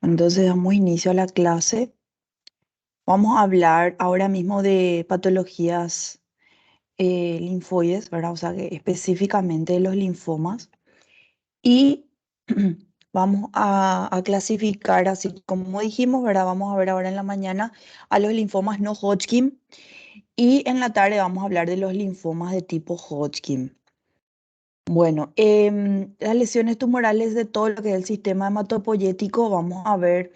Entonces damos inicio a la clase. Vamos a hablar ahora mismo de patologías linfoides, ¿verdad? O sea, que específicamente de los linfomas. Y vamos a clasificar, así como dijimos, ¿verdad? Vamos a ver ahora en la mañana a los linfomas no Hodgkin y en la tarde vamos a hablar de los linfomas de tipo Hodgkin. Bueno, las lesiones tumorales de todo lo que es el sistema hematopoyético, vamos a ver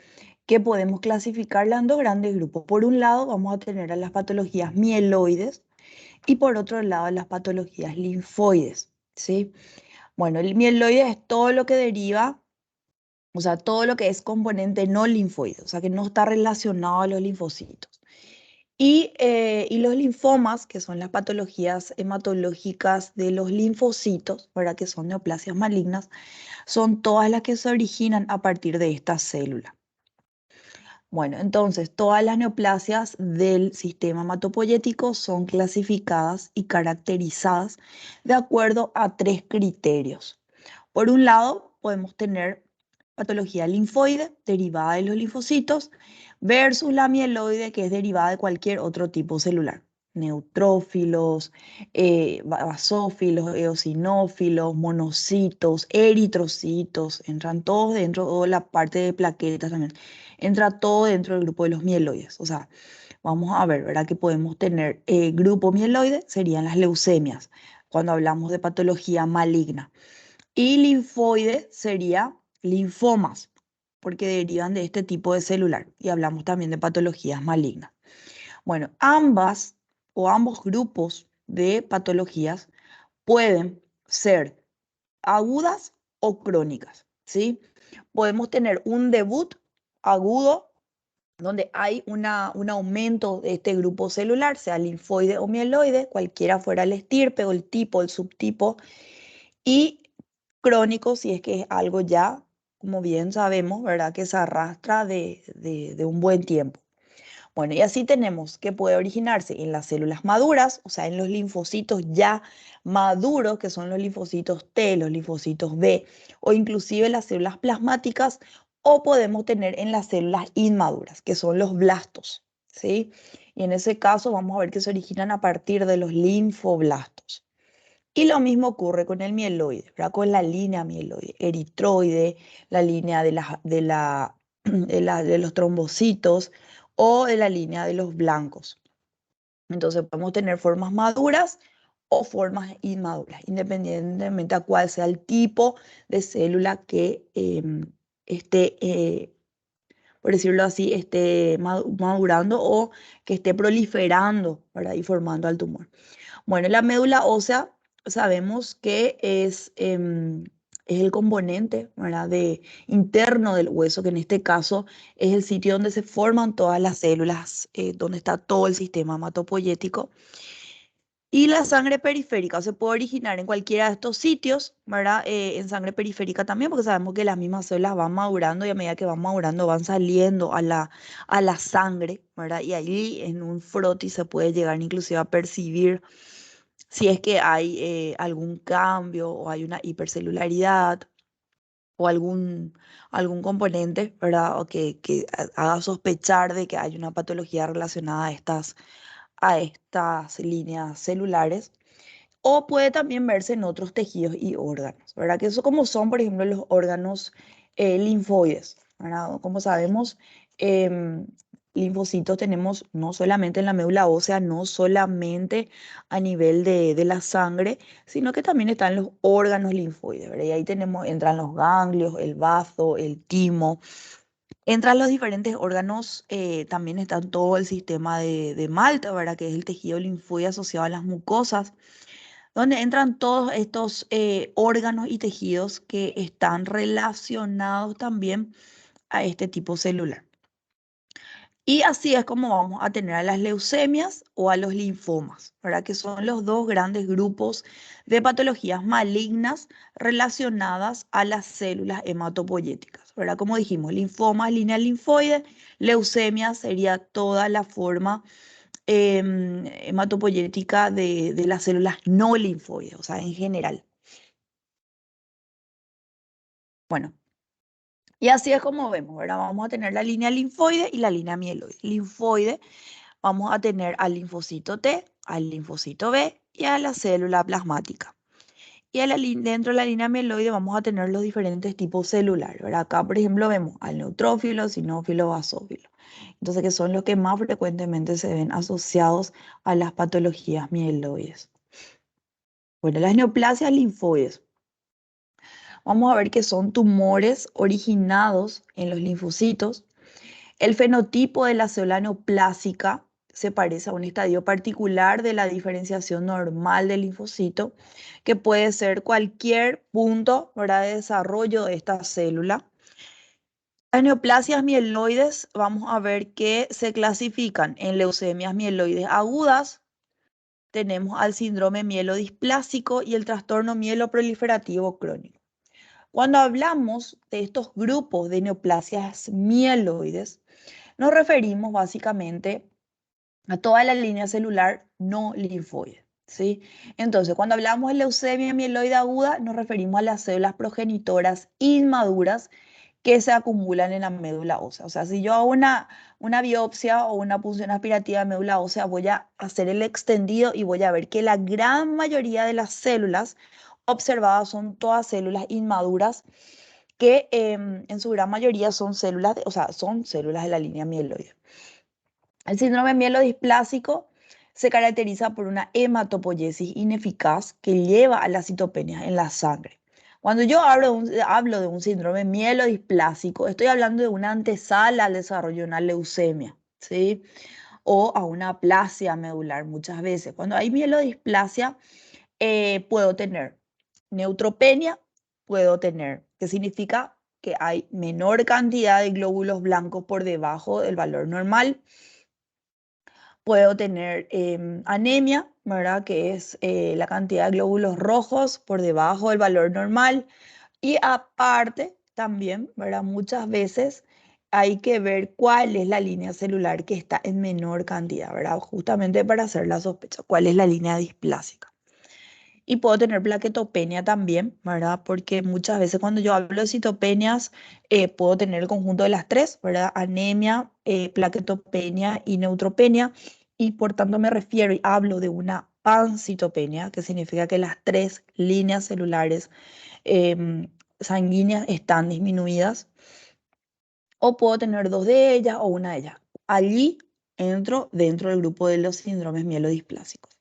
que podemos clasificarlas en dos grandes grupos. Por un lado, vamos a tener a las patologías mieloides y por otro lado, las patologías linfoides, ¿sí? Bueno, el mieloide es todo lo que deriva, o sea, todo lo que es componente no linfoide, o sea, que no está relacionado a los linfocitos. Y los linfomas, que son las patologías hematológicas de los linfocitos, ¿verdad? Que son neoplasias malignas, son todas las que se originan a partir de esta célula. Bueno, entonces todas las neoplasias del sistema hematopoyético son clasificadas y caracterizadas de acuerdo a tres criterios. Por un lado, podemos tener patología linfoide, derivada de los linfocitos, versus la mieloide, que es derivada de cualquier otro tipo celular. Neutrófilos, basófilos, eosinófilos, monocitos, eritrocitos, entran todos dentro, o la parte de plaquetas también, entra todo dentro del grupo de los mieloides. O sea, vamos a ver, ¿verdad? Que podemos tener grupo mieloide, serían las leucemias, cuando hablamos de patología maligna. Y linfoide sería linfomas, porque derivan de este tipo de celular. Y hablamos también de patologías malignas. Bueno, ambas o ambos grupos de patologías pueden ser agudas o crónicas, ¿sí? Podemos tener un debut agudo donde hay un aumento de este grupo celular, sea linfoide o mieloide, cualquiera fuera el estirpe o el tipo, el subtipo, y crónico si es que es algo ya, como bien sabemos, ¿verdad? Que se arrastra de un buen tiempo. Bueno, y así tenemos que puede originarse en las células maduras, o sea, en los linfocitos ya maduros, que son los linfocitos T, los linfocitos B, o inclusive las células plasmáticas, o podemos tener en las células inmaduras, que son los blastos, ¿sí? Y en ese caso vamos a ver que se originan a partir de los linfoblastos. Y lo mismo ocurre con el mieloide, ¿verdad? Con la línea mieloide, eritroide, la línea de los trombocitos o de la línea de los blancos. Entonces podemos tener formas maduras o formas inmaduras, independientemente a cuál sea el tipo de célula que esté, por decirlo así, esté madurando o que esté proliferando, ¿verdad? Y formando al tumor. Bueno, la médula ósea sabemos que es el componente, ¿verdad? Interno del hueso, que en este caso es el sitio donde se forman todas las células, donde está todo el sistema hematopoyético. Y la sangre periférica se puede originar en cualquiera de estos sitios, ¿verdad? En sangre periférica también, porque sabemos que las mismas células van madurando y a medida que van madurando van saliendo a la sangre, ¿verdad? Y ahí en un frotis se puede llegar inclusive a percibir si es que hay algún cambio o hay una hipercelularidad o algún componente, ¿verdad? O que haga sospechar de que hay una patología relacionada a estas líneas celulares. O puede también verse en otros tejidos y órganos, ¿verdad? Que eso como son, por ejemplo, los órganos linfoides, ¿verdad? Como sabemos, em, linfocitos tenemos no solamente en la médula ósea, no solamente a nivel de la sangre, sino que también están los órganos linfoides, ¿verdad? Y ahí tenemos, entran los ganglios, el bazo, el timo. Entran los diferentes órganos, también está todo el sistema de Malta, ¿verdad? Que es el tejido linfoide asociado a las mucosas, donde entran todos estos órganos y tejidos que están relacionados también a este tipo celular. Y así es como vamos a tener a las leucemias o a los linfomas, ¿verdad? Que son los dos grandes grupos de patologías malignas relacionadas a las células hematopoyéticas, ¿verdad? Como dijimos, linfoma, línea linfoide, leucemia sería toda la forma hematopoyética de las células no linfoides, o sea, en general. Bueno, Y así es como vemos, ¿verdad? Vamos a tener la línea linfoide y la línea mieloide. Linfoide, vamos a tener al linfocito T, al linfocito B y a la célula plasmática. Y dentro de la línea mieloide vamos a tener los diferentes tipos celulares, ¿verdad? Acá, por ejemplo, vemos al neutrófilo, sinófilo, basófilo. Entonces, que son los que más frecuentemente se ven asociados a las patologías mieloides. Bueno, las neoplasias linfoides. Vamos a ver que son tumores originados en los linfocitos. El fenotipo de la célula neoplásica se parece a un estadio particular de la diferenciación normal del linfocito, que puede ser cualquier punto, ¿verdad?, de desarrollo de esta célula. Las neoplasias mieloides, vamos a ver que se clasifican en leucemias mieloides agudas, tenemos al síndrome mielodisplásico y el trastorno mieloproliferativo crónico. Cuando hablamos de estos grupos de neoplasias mieloides, nos referimos básicamente a toda la línea celular no linfoide, ¿sí? Entonces, cuando hablamos de leucemia mieloide aguda, nos referimos a las células progenitoras inmaduras que se acumulan en la médula ósea. O sea, si yo hago una biopsia o una punción aspirativa de médula ósea, voy a hacer el extendido y voy a ver que la gran mayoría de las células observadas son todas células inmaduras que en su gran mayoría son células, o sea, son células de la línea mieloide. El síndrome mielodisplásico se caracteriza por una hematopoiesis ineficaz que lleva a las citopenias en la sangre. Cuando yo hablo de un síndrome mielodisplásico, estoy hablando de una antesala al desarrollo de una leucemia, ¿sí? O a una aplasia medular muchas veces. Cuando hay mielodisplasia, puedo tener neutropenia, puedo tener, que significa que hay menor cantidad de glóbulos blancos por debajo del valor normal. Puedo tener anemia, ¿verdad? Que es la cantidad de glóbulos rojos por debajo del valor normal. Y aparte, también, ¿verdad? Muchas veces hay que ver cuál es la línea celular que está en menor cantidad, ¿verdad? Justamente para hacer la sospecha, cuál es la línea displásica. Y puedo tener plaquetopenia también, ¿verdad? Porque muchas veces cuando yo hablo de citopenias, puedo tener el conjunto de las tres, ¿verdad? Anemia, plaquetopenia y neutropenia. Y por tanto me refiero y hablo de una pancitopenia, que significa que las tres líneas celulares sanguíneas están disminuidas. O puedo tener dos de ellas o una de ellas. Allí entro dentro del grupo de los síndromes mielodisplásicos.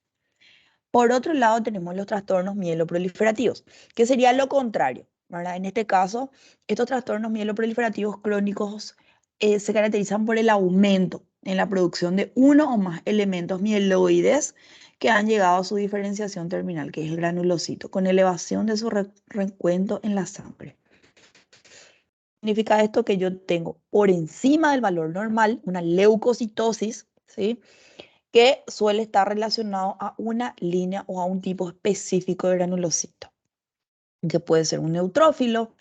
Por otro lado, tenemos los trastornos mieloproliferativos, que sería lo contrario, ¿verdad? En este caso, estos trastornos mieloproliferativos crónicos se caracterizan por el aumento en la producción de uno o más elementos mieloides que han llegado a su diferenciación terminal, que es el granulocito, con elevación de su recuento en la sangre. Significa esto que yo tengo por encima del valor normal una leucocitosis, ¿sí?, que suele estar relacionado a una línea o a un tipo específico de granulocito, que puede ser un neutrófilo,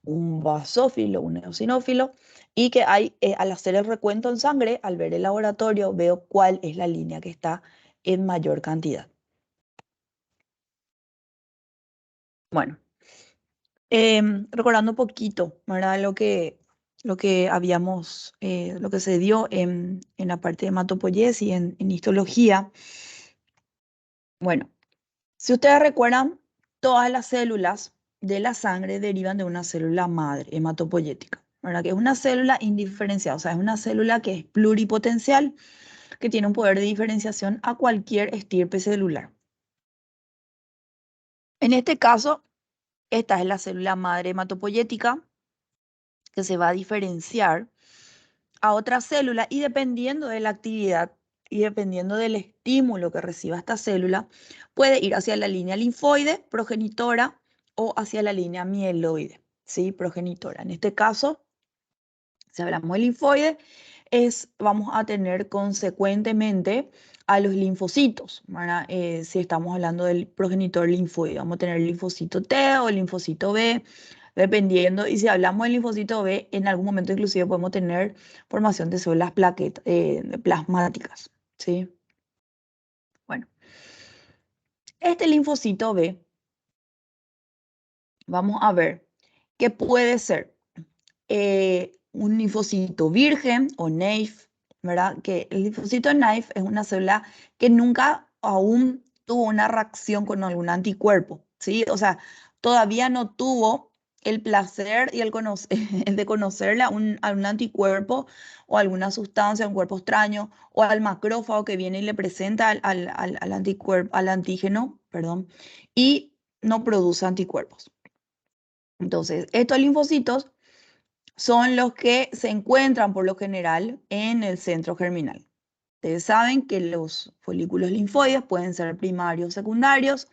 un basófilo, un eosinófilo, y que hay, al hacer el recuento en sangre, al ver el laboratorio, veo cuál es la línea que está en mayor cantidad. Bueno, recordando un poquito, ¿verdad? Lo que habíamos, lo que se dio en la parte de hematopoiesis, en histología. Bueno, si ustedes recuerdan, todas las células de la sangre derivan de una célula madre hematopoyética, ¿verdad? Que es una célula indiferenciada, o sea, es una célula que es pluripotencial, que tiene un poder de diferenciación a cualquier estirpe celular. En este caso, esta es la célula madre hematopoyética que se va a diferenciar a otra célula y dependiendo de la actividad y dependiendo del estímulo que reciba esta célula, puede ir hacia la línea linfoide, progenitora, o hacia la línea mieloide, ¿sí? Progenitora. En este caso, si hablamos de linfoide, vamos a tener consecuentemente a los linfocitos, ¿verdad? Si estamos hablando del progenitor linfoide, vamos a tener el linfocito T o el linfocito B, dependiendo. Y si hablamos del linfocito B, en algún momento inclusive podemos tener formación de células plasmáticas, ¿sí? Bueno, este linfocito B, vamos a ver que puede ser un linfocito virgen o NAIF, ¿verdad? Que el linfocito NAIF es una célula que nunca aún tuvo una reacción con algún anticuerpo, ¿sí? O sea, todavía no tuvo el placer y el de conocerle a un anticuerpo o alguna sustancia, un cuerpo extraño, o al macrófago que viene y le presenta al anticuerpo, al antígeno, perdón, y no produce anticuerpos. Entonces, estos linfocitos son los que se encuentran por lo general en el centro germinal. Ustedes saben que los folículos linfoides pueden ser primarios o secundarios.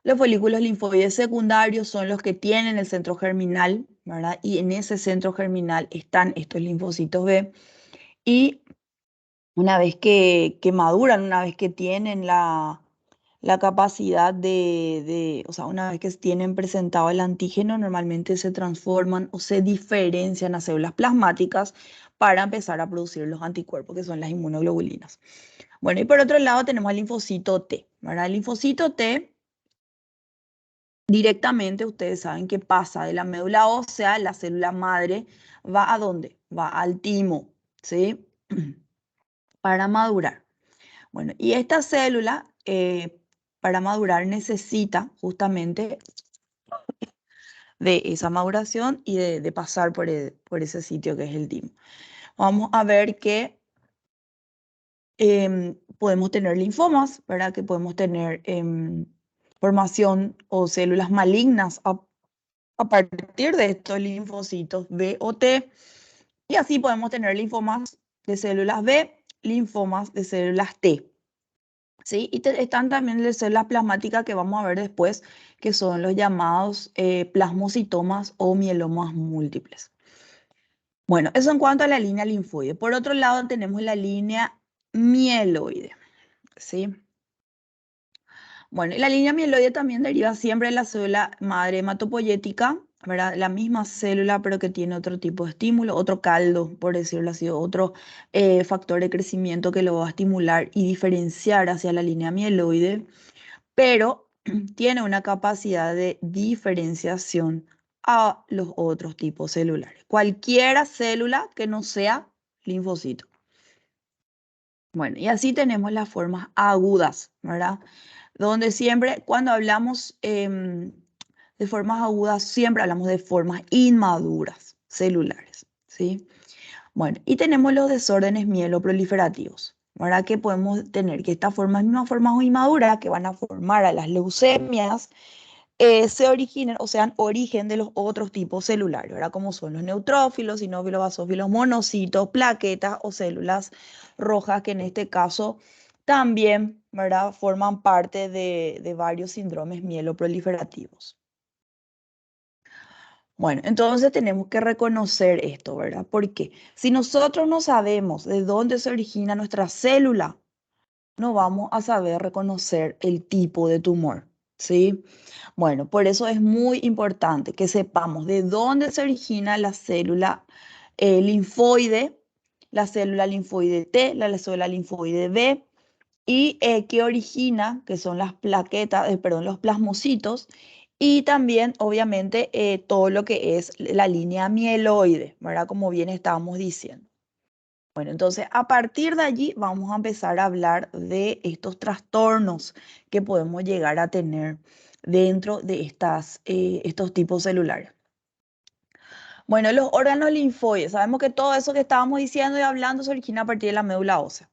Los folículos linfoides secundarios son los que tienen el centro germinal, ¿verdad? Y en ese centro germinal están estos linfocitos B. Y una vez que maduran, una vez que tienen la capacidad o sea, una vez que tienen presentado el antígeno, normalmente se transforman o se diferencian a células plasmáticas para empezar a producir los anticuerpos, que son las inmunoglobulinas. Bueno, y por otro lado tenemos al linfocito T, ¿verdad? El linfocito T directamente, ustedes saben que pasa de la médula ósea, la célula madre, ¿va a dónde? Va al timo, ¿sí? Para madurar. Bueno, y esta célula para madurar necesita justamente de esa maduración y de pasar por ese sitio que es el timo. Vamos a ver que podemos tener linfomas, ¿verdad? Que podemos tener formación o células malignas a partir de estos linfocitos B o T. Y así podemos tener linfomas de células B, linfomas de células T. ¿Sí? Y están también las células plasmáticas que vamos a ver después, que son los llamados plasmocitomas o mielomas múltiples. Bueno, eso en cuanto a la línea linfoide. Por otro lado, tenemos la línea mieloide, ¿sí? Bueno, y la línea mieloide también deriva siempre de la célula madre hematopoyética, ¿verdad? La misma célula, pero que tiene otro tipo de estímulo, otro caldo, por decirlo así, otro factor de crecimiento que lo va a estimular y diferenciar hacia la línea mieloide, pero tiene una capacidad de diferenciación a los otros tipos celulares. Cualquiera célula que no sea linfocito. Bueno, y así tenemos las formas agudas, ¿verdad? Donde siempre, cuando hablamos de formas agudas, siempre hablamos de formas inmaduras celulares, ¿sí? Bueno, y tenemos los desórdenes mieloproliferativos, ¿verdad? Que podemos tener que estas formas, mismas formas inmaduras que van a formar a las leucemias, se originen o sean origen de los otros tipos celulares, ¿verdad? Como son los neutrófilos, sinófilos, basófilos, monocitos, plaquetas o células rojas, que en este caso también, ¿verdad? Forman parte de varios síndromes mieloproliferativos. Bueno, entonces tenemos que reconocer esto, ¿verdad? Porque si nosotros no sabemos de dónde se origina nuestra célula, no vamos a saber reconocer el tipo de tumor, ¿sí? Bueno, por eso es muy importante que sepamos de dónde se origina la célula linfoide, la célula linfoide T, la célula linfoide B, y qué origina, que son las plaquetas, perdón, los plasmocitos, y también, obviamente, todo lo que es la línea mieloide, ¿verdad? Como bien estábamos diciendo. Bueno, entonces a partir de allí vamos a empezar a hablar de estos trastornos que podemos llegar a tener dentro de estos tipos celulares. Bueno, los órganos linfoides. Sabemos que todo eso que estábamos diciendo y hablando se origina a partir de la médula ósea.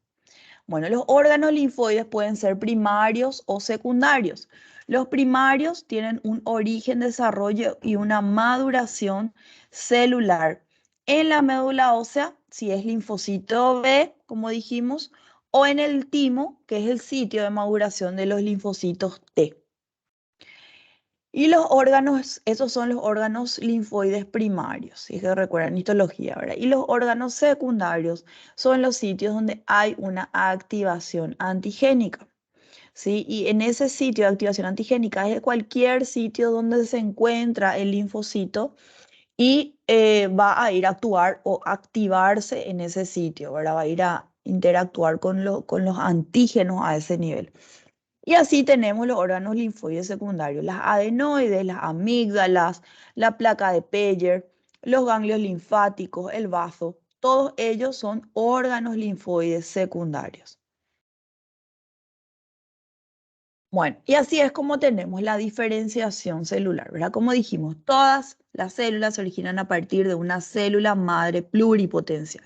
Bueno, los órganos linfoides pueden ser primarios o secundarios. Los primarios tienen un origen, desarrollo y una maduración celular en la médula ósea, si es linfocito B, como dijimos, o en el timo, que es el sitio de maduración de los linfocitos T. Y los órganos, esos son los órganos linfoides primarios, si es que recuerdan histología, ¿verdad? Y los órganos secundarios son los sitios donde hay una activación antigénica, ¿sí? Y en ese sitio de activación antigénica es cualquier sitio donde se encuentra el linfocito y va a ir a actuar o activarse en ese sitio, ¿verdad? Va a ir a interactuar con los antígenos a ese nivel. Y así tenemos los órganos linfoides secundarios, las adenoides, las amígdalas, la placa de Peyer, los ganglios linfáticos, el bazo, todos ellos son órganos linfoides secundarios. Bueno, y así es como tenemos la diferenciación celular, ¿verdad? Como dijimos, todas las células se originan a partir de una célula madre pluripotencial.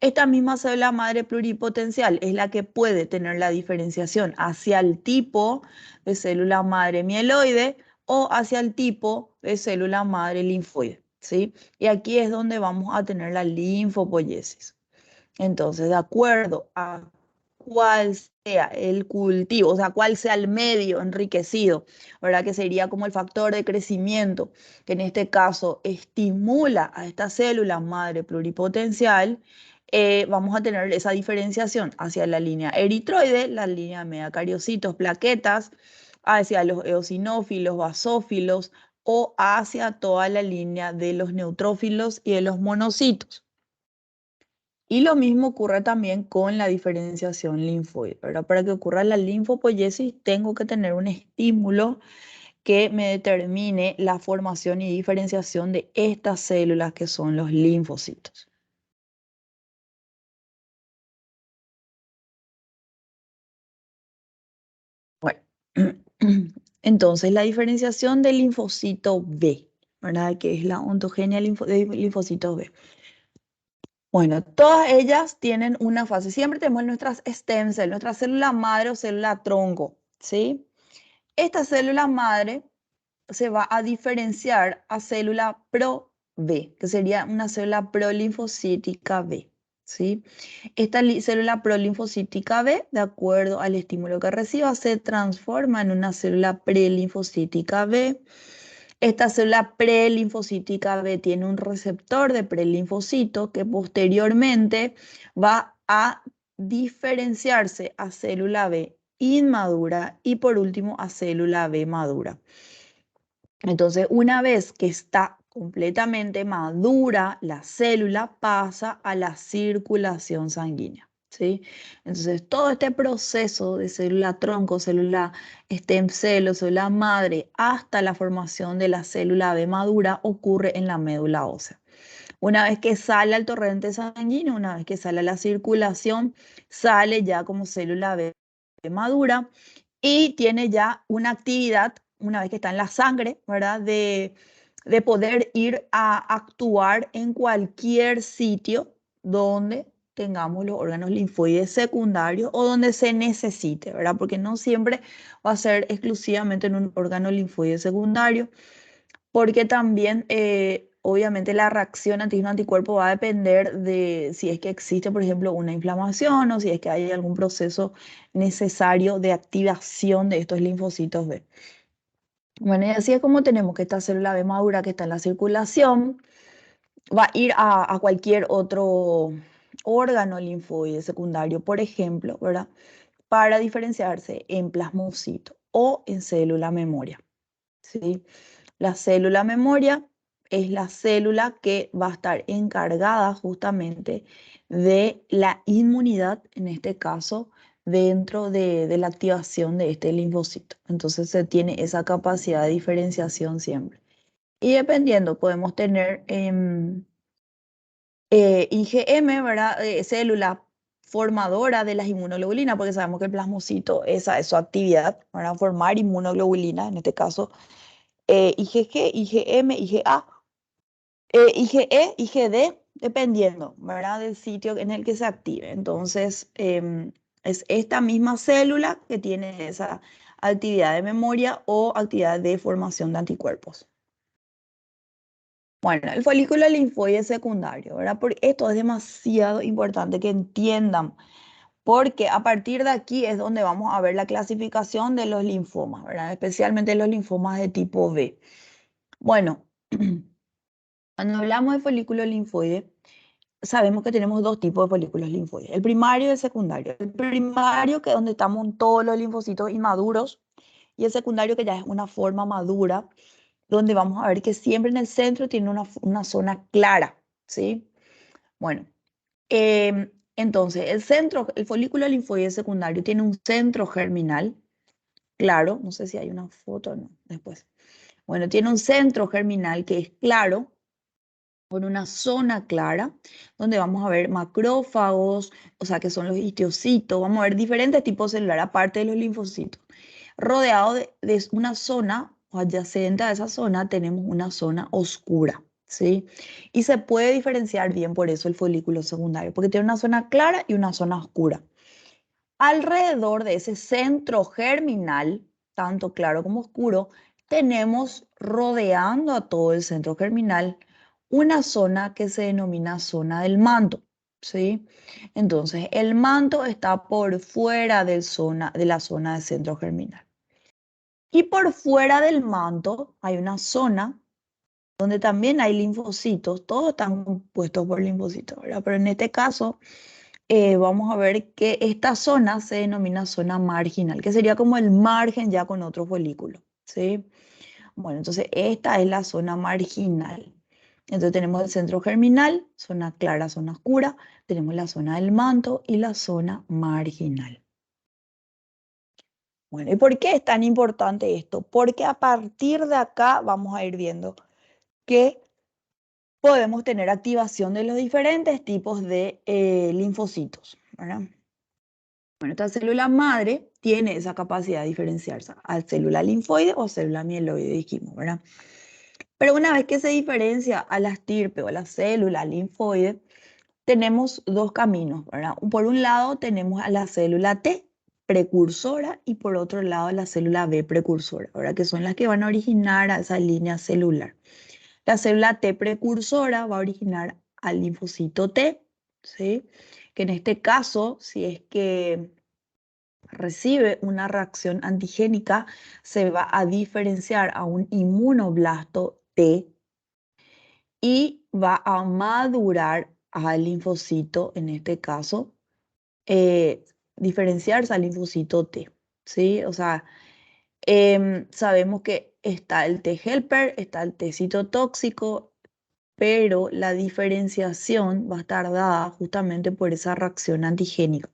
Esta misma célula madre pluripotencial es la que puede tener la diferenciación hacia el tipo de célula madre mieloide o hacia el tipo de célula madre linfoide, ¿sí? Y aquí es donde vamos a tener la linfopoiesis. Entonces, de acuerdo a cuál sea el cultivo, o sea, cuál sea el medio enriquecido, ¿verdad? Que sería como el factor de crecimiento, que en este caso estimula a esta célula madre pluripotencial, vamos a tener esa diferenciación hacia la línea eritroide, la línea de megacariocitos, plaquetas, hacia los eosinófilos, basófilos o hacia toda la línea de los neutrófilos y de los monocitos. Y lo mismo ocurre también con la diferenciación linfoide, ¿verdad? Para que ocurra la linfopoiesis tengo que tener un estímulo que me determine la formación y diferenciación de estas células que son los linfocitos. Bueno, entonces la diferenciación del linfocito B, ¿verdad? Que es la ontogenia de linfocitos B. Bueno, todas ellas tienen una fase. Siempre tenemos nuestras stem cells, nuestra célula madre o célula tronco, ¿sí? Esta célula madre se va a diferenciar a célula pro-B, que sería una célula prolinfocítica B, ¿sí? Esta célula prolinfocítica B, de acuerdo al estímulo que reciba, se transforma en una célula prelinfocítica B. Esta célula prelinfocítica B tiene un receptor de prelinfocito que posteriormente va a diferenciarse a célula B inmadura y por último a célula B madura. Entonces, una vez que está completamente madura, la célula pasa a la circulación sanguínea, ¿sí? Entonces, todo este proceso de célula tronco, célula stem cell o célula madre, hasta la formación de la célula B madura, ocurre en la médula ósea. Una vez que sale al torrente sanguíneo, una vez que sale a la circulación, sale ya como célula B madura y tiene ya una actividad, una vez que está en la sangre, ¿verdad? De poder ir a actuar en cualquier sitio donde tengamos los órganos linfoides secundarios o donde se necesite, ¿verdad? Porque no siempre va a ser exclusivamente en un órgano linfoide secundario, porque también, obviamente, la reacción antígeno-anticuerpo va a depender de si es que existe, por ejemplo, una inflamación o si es que hay algún proceso necesario de activación de estos linfocitos B. Bueno, y así es como tenemos que esta célula B madura que está en la circulación va a ir a cualquier otro órgano linfoide secundario, por ejemplo, ¿verdad? Para diferenciarse en plasmocito o en célula memoria, ¿sí? La célula memoria es la célula que va a estar encargada justamente de la inmunidad, en este caso, dentro de la activación de este linfocito. Entonces se tiene esa capacidad de diferenciación siempre. Y dependiendo, podemos tener IgM, ¿verdad? Célula formadora de las inmunoglobulinas, porque sabemos que el plasmocito, esa es su actividad, para formar inmunoglobulina, en este caso IgG, IgM, IgA, IgE, IgD, dependiendo, ¿verdad? Del sitio en el que se active. Entonces, es esta misma célula que tiene esa actividad de memoria o actividad de formación de anticuerpos. Bueno, el folículo linfoide secundario, ¿verdad? Porque esto es demasiado importante que entiendan, porque a partir de aquí es donde vamos a ver la clasificación de los linfomas, ¿verdad? Especialmente los linfomas de tipo B. Bueno, cuando hablamos de folículo linfoide, sabemos que tenemos dos tipos de folículos linfoides, el primario y el secundario. El primario, que es donde estamos todos los linfocitos inmaduros, y el secundario, que ya es una forma madura, donde vamos a ver que siempre en el centro tiene una zona clara, ¿sí? Bueno, entonces el folículo linfoide secundario tiene un centro germinal, claro, no sé si hay una foto o no, después. Bueno, tiene un centro germinal que es claro, con una zona clara, donde vamos a ver macrófagos, o sea, que son los histocitos, vamos a ver diferentes tipos celulares, aparte de los linfocitos. Rodeado de una zona, o adyacente a esa zona, tenemos una zona oscura, ¿sí? Y se puede diferenciar bien por eso el folículo secundario, porque tiene una zona clara y una zona oscura. Alrededor de ese centro germinal, tanto claro como oscuro, tenemos rodeando a todo el centro germinal una zona que se denomina zona del manto, ¿sí? Entonces, el manto está por fuera de la zona del centro germinal. Y por fuera del manto hay una zona donde también hay linfocitos, todos están compuestos por linfocitos, ¿verdad? Pero en este caso vamos a ver que esta zona se denomina zona marginal, que sería como el margen ya con otro folículo, ¿sí? Bueno, entonces esta es la zona marginal. Entonces tenemos el centro germinal, zona clara, zona oscura, tenemos la zona del manto y la zona marginal. Bueno, ¿y por qué es tan importante esto? Porque a partir de acá vamos a ir viendo que podemos tener activación de los diferentes tipos de linfocitos, ¿verdad? Bueno, esta célula madre tiene esa capacidad de diferenciarse a célula linfoide o célula mieloide, dijimos, ¿verdad? Pero una vez que se diferencia a la estirpe o a la célula linfoide, tenemos dos caminos, ¿verdad? Por un lado tenemos a la célula T precursora y por otro lado la célula B precursora, ¿verdad? Que son las que van a originar a esa línea celular. La célula T precursora va a originar al linfocito T, ¿sí? Que en este caso, si es que recibe una reacción antigénica, se va a diferenciar a un inmunoblasto T y va a madurar al linfocito, en este caso, diferenciarse al linfocito T, ¿sí? O sea, sabemos que está el T helper, está el T citotóxico, pero la diferenciación va a estar dada justamente por esa reacción antigénica.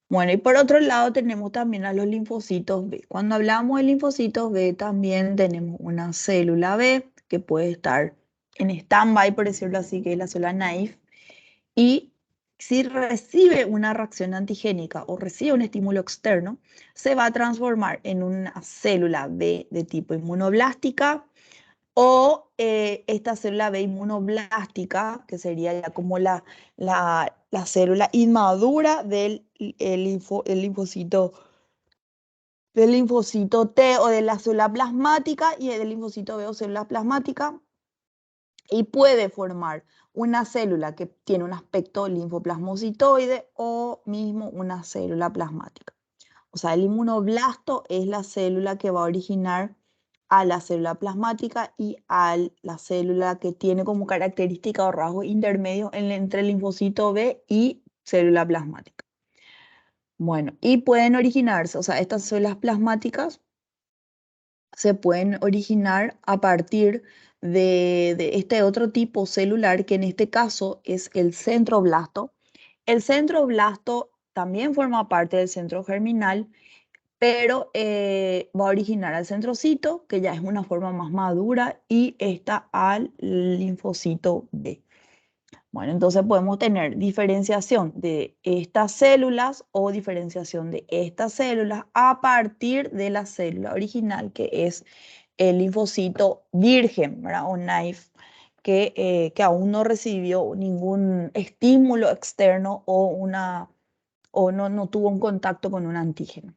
Bueno, y por otro lado tenemos también a los linfocitos B. Cuando hablamos de linfocitos B, también tenemos una célula B que puede estar en stand-by, por decirlo así, que es la célula naive. Y si recibe una reacción antigénica o recibe un estímulo externo, se va a transformar en una célula B de tipo inmunoblástica o esta célula B inmunoblástica, que sería ya como la célula inmadura del linfocito T o de la célula plasmática y del linfocito B o célula plasmática, y puede formar una célula que tiene un aspecto linfoplasmocitoide o mismo una célula plasmática. O sea, el inmunoblasto es la célula que va a originar a la célula plasmática y a la célula que tiene como característica o rasgo intermedio entre el linfocito B y célula plasmática. Bueno, y pueden originarse, o sea, estas células plasmáticas se pueden originar a partir de este otro tipo celular, que en este caso es el centroblasto. El centroblasto también forma parte del centro germinal, pero va a originar al centrocito, que ya es una forma más madura, y esta al linfocito B. Bueno, entonces podemos tener diferenciación de estas células o diferenciación de estas células a partir de la célula original, que es el linfocito virgen, ¿verdad? O naive, que aún no recibió ningún estímulo externo o no tuvo un contacto con un antígeno.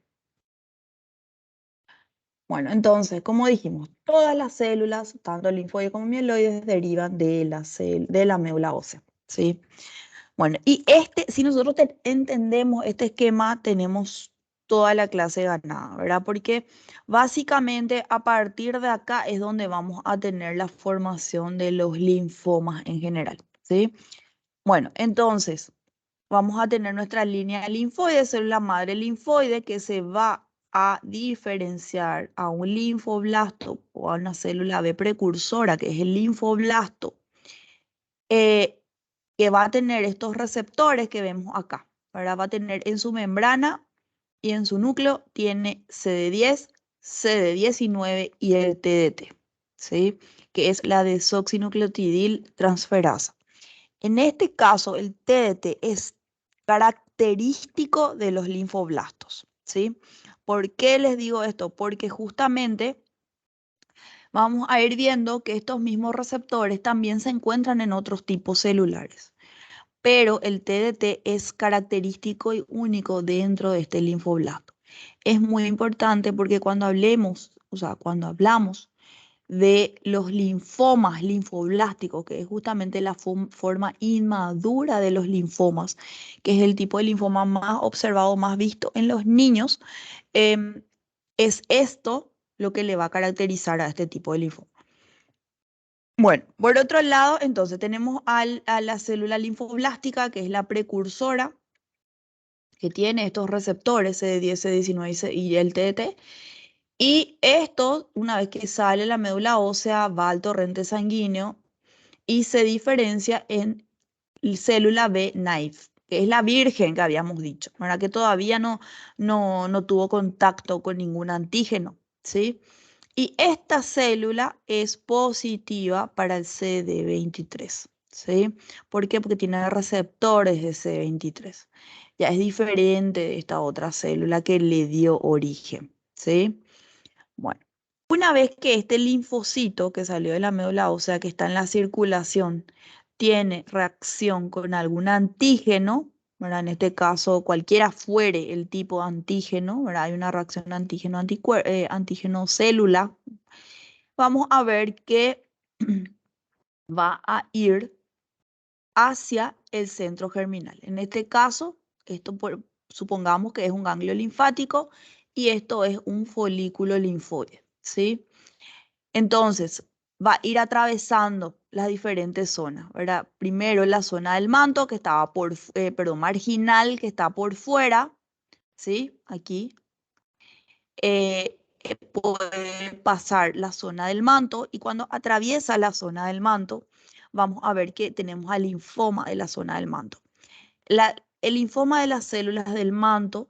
Bueno, entonces, como dijimos, todas las células, tanto linfoides como mieloides, derivan de la médula ósea, ¿sí? Bueno, y si nosotros entendemos este esquema, tenemos toda la clase ganada, ¿verdad? Porque básicamente a partir de acá es donde vamos a tener la formación de los linfomas en general, ¿sí? Bueno, entonces vamos a tener nuestra línea linfoide, célula madre linfoide, que se va a diferenciar a un linfoblasto o a una célula B precursora, que es el linfoblasto, eh, que va a tener estos receptores que vemos acá, ¿verdad? Va a tener en su membrana y en su núcleo tiene CD10, CD19 y el TDT. ¿sí? Que es la desoxinucleotidil transferasa. En este caso, el TDT es característico de los linfoblastos, ¿sí? ¿Por qué les digo esto? Porque justamente vamos a ir viendo que estos mismos receptores también se encuentran en otros tipos celulares, pero el TDT es característico y único dentro de este linfoblasto. Es muy importante porque cuando hablemos, o sea, cuando hablamos de los linfomas linfoblásticos, que es justamente la forma inmadura de los linfomas, que es el tipo de linfoma más observado, más visto en los niños, em, es esto lo que le va a caracterizar a este tipo de linfoma. Bueno, por otro lado, entonces tenemos a la célula linfoblástica, que es la precursora, que tiene estos receptores CD10, CD19 y el TDT. Y esto, una vez que sale la médula ósea, va al torrente sanguíneo y se diferencia en célula B naive, que es la virgen que habíamos dicho, ¿verdad? Que todavía no tuvo contacto con ningún antígeno, ¿sí? Y esta célula es positiva para el CD23, ¿sí? ¿Por qué? Porque tiene receptores de CD23. Ya es diferente de esta otra célula que le dio origen, ¿sí? Bueno, una vez que este linfocito que salió de la médula ósea, que está en la circulación, tiene reacción con algún antígeno, ¿verdad? En este caso, cualquiera fuere el tipo de antígeno, ¿verdad? Hay una reacción antígeno célula. Vamos a ver que va a ir hacia el centro germinal. En este caso, supongamos que es un ganglio linfático y esto es un folículo linfoide, ¿sí? Entonces, va a ir atravesando las diferentes zonas, ¿verdad? Primero la zona del manto, que estaba perdón, marginal, que está por fuera, ¿sí? Aquí. Puede pasar la zona del manto y cuando atraviesa la zona del manto, vamos a ver que tenemos al linfoma de la zona del manto. El linfoma de las células del manto,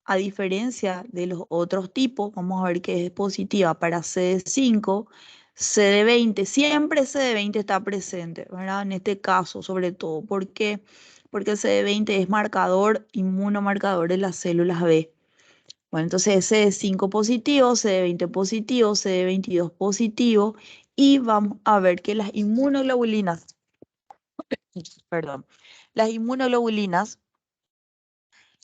a diferencia de los otros tipos, vamos a ver que es positiva para CD5, CD20, siempre CD20 está presente, ¿verdad? En este caso, sobre todo, ¿por qué? Porque el CD20 es marcador, inmunomarcador de las células B. Bueno, entonces CD5 positivo, CD20 positivo, CD22 positivo, y vamos a ver que las inmunoglobulinas, perdón, las inmunoglobulinas,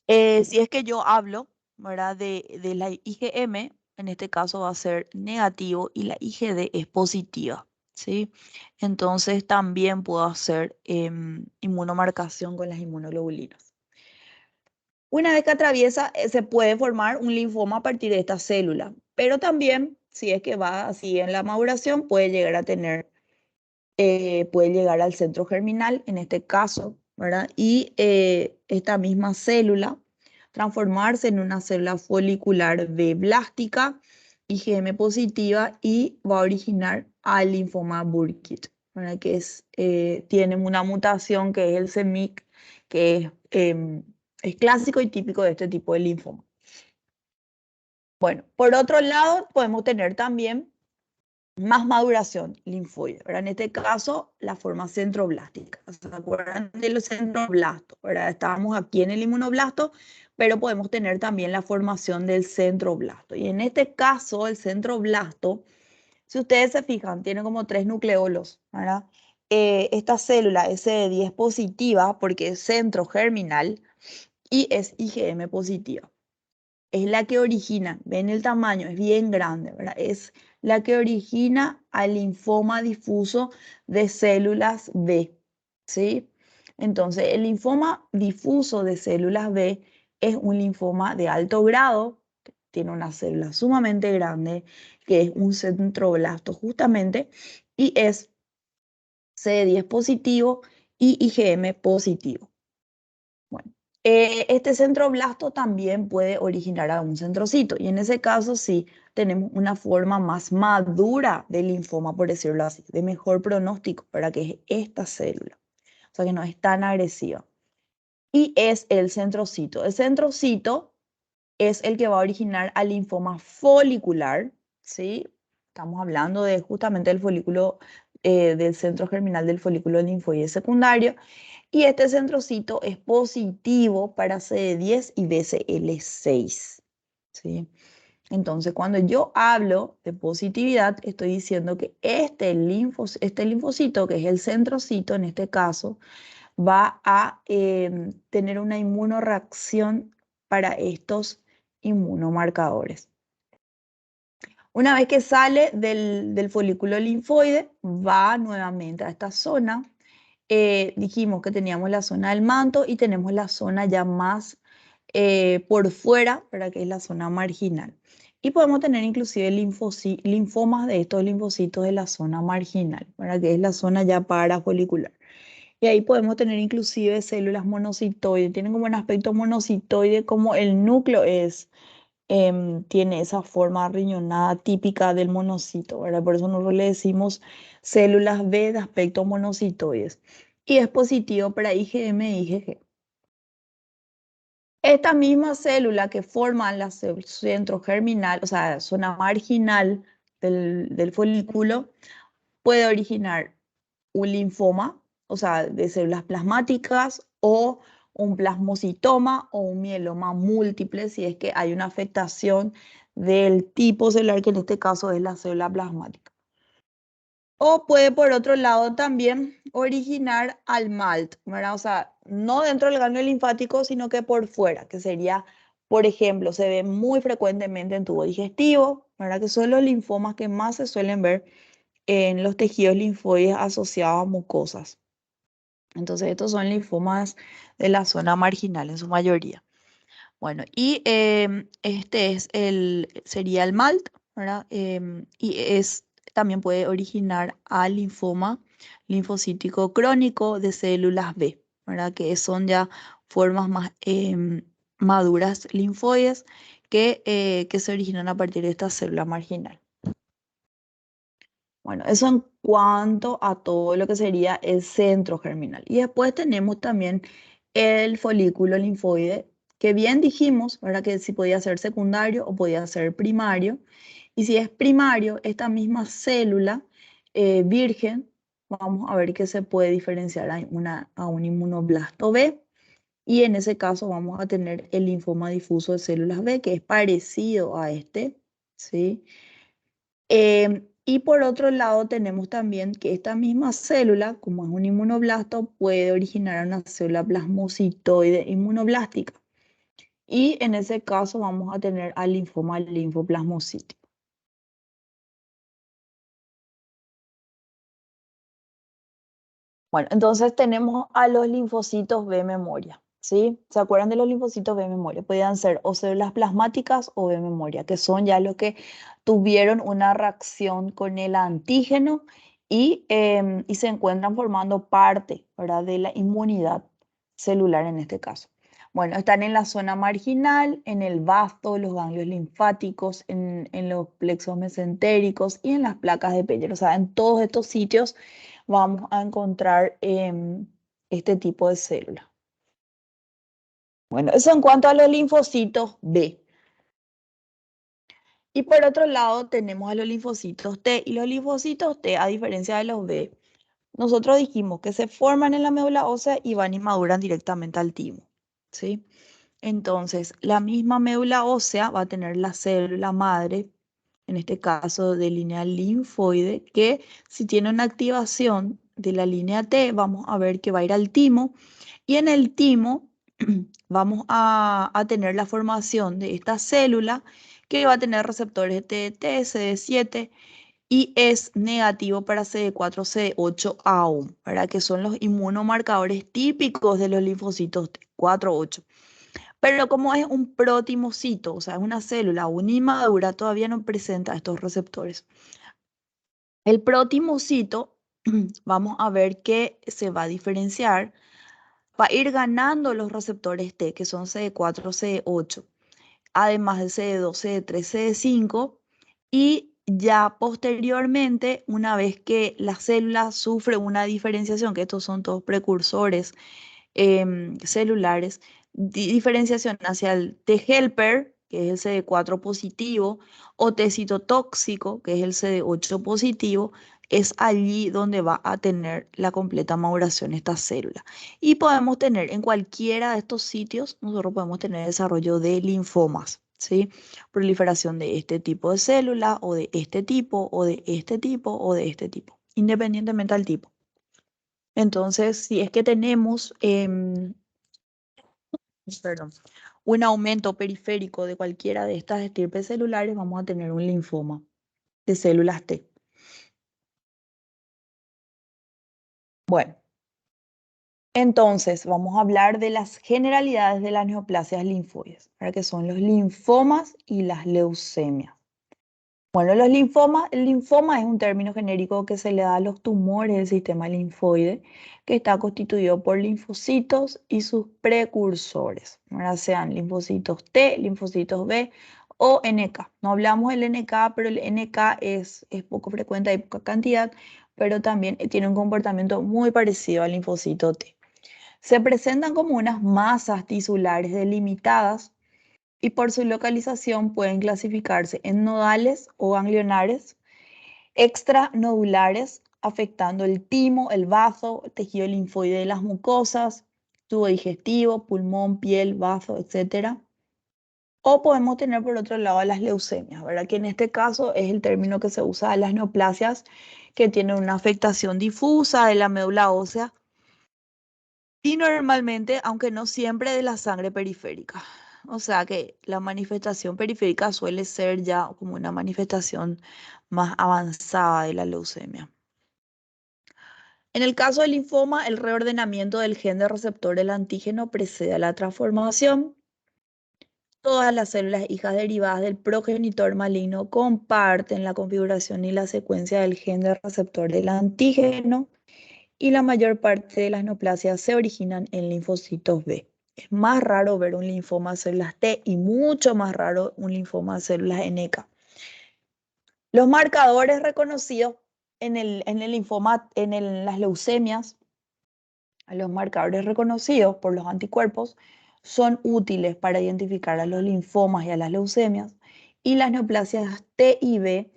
si es que yo hablo, ¿verdad? De la IgM, en este caso va a ser negativo y la IgD es positiva, ¿sí? Entonces también puedo hacer inmunomarcación con las inmunoglobulinas. Una vez que atraviesa, se puede formar un linfoma a partir de esta célula, pero también, si es que va así en la maduración, puede llegar a tener puede llegar al centro germinal, en este caso, ¿verdad? Y esta misma célula transformarse en una célula folicular B blástica, IgM positiva y va a originar al linfoma Burkitt, ¿verdad? Que tiene una mutación que es el CEMIC, que es clásico y típico de este tipo de linfoma. Bueno, por otro lado, podemos tener también más maduración linfoide, ¿verdad? En este caso, la forma centroblástica. ¿Se acuerdan de los centroblastos? ¿Verdad? Estábamos aquí en el inmunoblasto, pero podemos tener también la formación del centroblasto. Y en este caso, el centroblasto, si ustedes se fijan, tiene como tres nucleolos, ¿verdad? Esta célula SD10 positiva porque es centro germinal y es IgM positiva, es la que origina, ven el tamaño, es bien grande, ¿verdad? Es la que origina al linfoma difuso de células B, ¿sí? Entonces, el linfoma difuso de células B es un linfoma de alto grado, tiene una célula sumamente grande, que es un centroblasto justamente, y es CD10 positivo y IgM positivo. Bueno, este centroblasto también puede originar a un centrocito y en ese caso sí tenemos una forma más madura del linfoma, por decirlo así, de mejor pronóstico, para que es esta célula, o sea que no es tan agresiva. Y es el centrocito. El centrocito es el que va a originar al linfoma folicular, ¿sí? Estamos hablando de justamente del folículo, del centro germinal del folículo linfoide secundario. Y este centrocito es positivo para CD10 y BCL6. ¿Sí? Entonces, cuando yo hablo de positividad, estoy diciendo que este linfocito, que es el centrocito en este caso, va a tener una inmunoreacción para estos inmunomarcadores. Una vez que sale del folículo linfoide, va nuevamente a esta zona. Dijimos que teníamos la zona del manto y tenemos la zona ya más por fuera, para que es la zona marginal. Y podemos tener inclusive linfomas de estos linfocitos de la zona marginal, para que es la zona ya parafolicular. Y ahí podemos tener inclusive células monocitoides. Tienen como un aspecto monocitoide, como el núcleo tiene esa forma riñonada típica del monocito, ¿verdad? Por eso nosotros le decimos células B de aspecto monocitoides. Y es positivo para IgM e IgG. Esta misma célula que forma el centro germinal, o sea, zona marginal del folículo, puede originar un linfoma, o sea, de células plasmáticas, o un plasmocitoma o un mieloma múltiple, si es que hay una afectación del tipo celular, que en este caso es la célula plasmática. O puede, por otro lado, también originar al MALT, ¿verdad? O sea, no dentro del ganglio linfático, sino que por fuera, que sería, por ejemplo, se ve muy frecuentemente en tubo digestivo, ¿verdad? Que son los linfomas que más se suelen ver en los tejidos linfoides asociados a mucosas. Entonces, estos son linfomas de la zona marginal en su mayoría. Bueno, y este sería el MALT, ¿verdad? También puede originar al linfoma linfocítico crónico de células B, ¿verdad? Que son ya formas más maduras linfoides que se originan a partir de esta célula marginal. Bueno, eso en cuanto a todo lo que sería el centro germinal. Y después tenemos también el folículo linfoide, que bien dijimos, ¿verdad? Que si podía ser secundario o podía ser primario. Y si es primario, esta misma célula virgen, vamos a ver que se puede diferenciar a un inmunoblasto B. Y en ese caso vamos a tener el linfoma difuso de células B, que es parecido a este, ¿sí? Y por otro lado tenemos también que esta misma célula, como es un inmunoblasto, puede originar una célula plasmocitoide inmunoblástica. Y en ese caso vamos a tener al linfoma linfoplasmocítico. Bueno, entonces tenemos a los linfocitos B memoria, ¿sí? ¿Se acuerdan de los linfocitos B memoria? Podían ser o células plasmáticas o B memoria, que son ya los que tuvieron una reacción con el antígeno y se encuentran formando parte, ¿verdad? De la inmunidad celular en este caso. Bueno, están en la zona marginal, en el vasto, los ganglios linfáticos, en los plexos mesentéricos y en las placas de Peyer. O sea, en todos estos sitios vamos a encontrar este tipo de célula. Bueno, eso en cuanto a los linfocitos B. Y por otro lado tenemos a los linfocitos T. Y los linfocitos T, a diferencia de los B, nosotros dijimos que se forman en la médula ósea y van y maduran directamente al timo, ¿sí? Entonces, la misma médula ósea va a tener la célula madre, en este caso de línea linfoide, que si tiene una activación de la línea T, vamos a ver que va a ir al timo. Y en el timo vamos a tener la formación de esta célula que va a tener receptores de TT, CD7 y es negativo para CD4, CD8 aún, ¿verdad? Que son los inmunomarcadores típicos de los linfocitos T, 4, 8. Pero como es un protimocito, o sea, es una célula aún inmadura, todavía no presenta estos receptores. El protimocito, vamos a ver que se va a diferenciar, va a ir ganando los receptores T, que son CD4, CD8, además de CD2, CD3, CD5, y ya posteriormente, una vez que la célula sufre una diferenciación, que estos son todos precursores celulares, diferenciación hacia el T helper, que es el CD4 positivo, o T citotóxico, que es el CD8 positivo, es allí donde va a tener la completa maduración esta célula. Y podemos tener en cualquiera de estos sitios, nosotros podemos tener desarrollo de linfomas, ¿sí? Proliferación de este tipo de célula, o de este tipo, o de este tipo, o de este tipo, independientemente del tipo. Entonces, si es que tenemos perdón, un aumento periférico de cualquiera de estas estirpes celulares, vamos a tener un linfoma de células T. Bueno, entonces vamos a hablar de las generalidades de las neoplasias linfoides, para que son los linfomas y las leucemias. Bueno, los linfomas, el linfoma es un término genérico que se le da a los tumores del sistema linfoide, que está constituido por linfocitos y sus precursores, ahora sean linfocitos T, linfocitos B o NK. No hablamos del NK, pero el NK es poco frecuente, hay poca cantidad, pero también tiene un comportamiento muy parecido al linfocito T. Se presentan como unas masas tisulares delimitadas y por su localización pueden clasificarse en nodales o ganglionares, extranodulares, afectando el timo, el bazo, el tejido linfoide de las mucosas, tubo digestivo, pulmón, piel, bazo, etc. O podemos tener por otro lado las leucemias, ¿verdad? Que en este caso es el término que se usa a las neoplasias que tienen una afectación difusa de la médula ósea y normalmente, aunque no siempre, de la sangre periférica. O sea que la manifestación periférica suele ser ya como una manifestación más avanzada de la leucemia. En el caso del linfoma, el reordenamiento del gen de receptor del antígeno precede a la transformación. Todas las células hijas derivadas del progenitor maligno comparten la configuración y la secuencia del gen de receptor del antígeno, y la mayor parte de las neoplasias se originan en linfocitos B. Es más raro ver un linfoma de células T y mucho más raro un linfoma de células NK. Los marcadores reconocidos en el linfoma, las leucemias, los marcadores reconocidos por los anticuerpos son útiles para identificar a los linfomas y a las leucemias, y las neoplasias T y B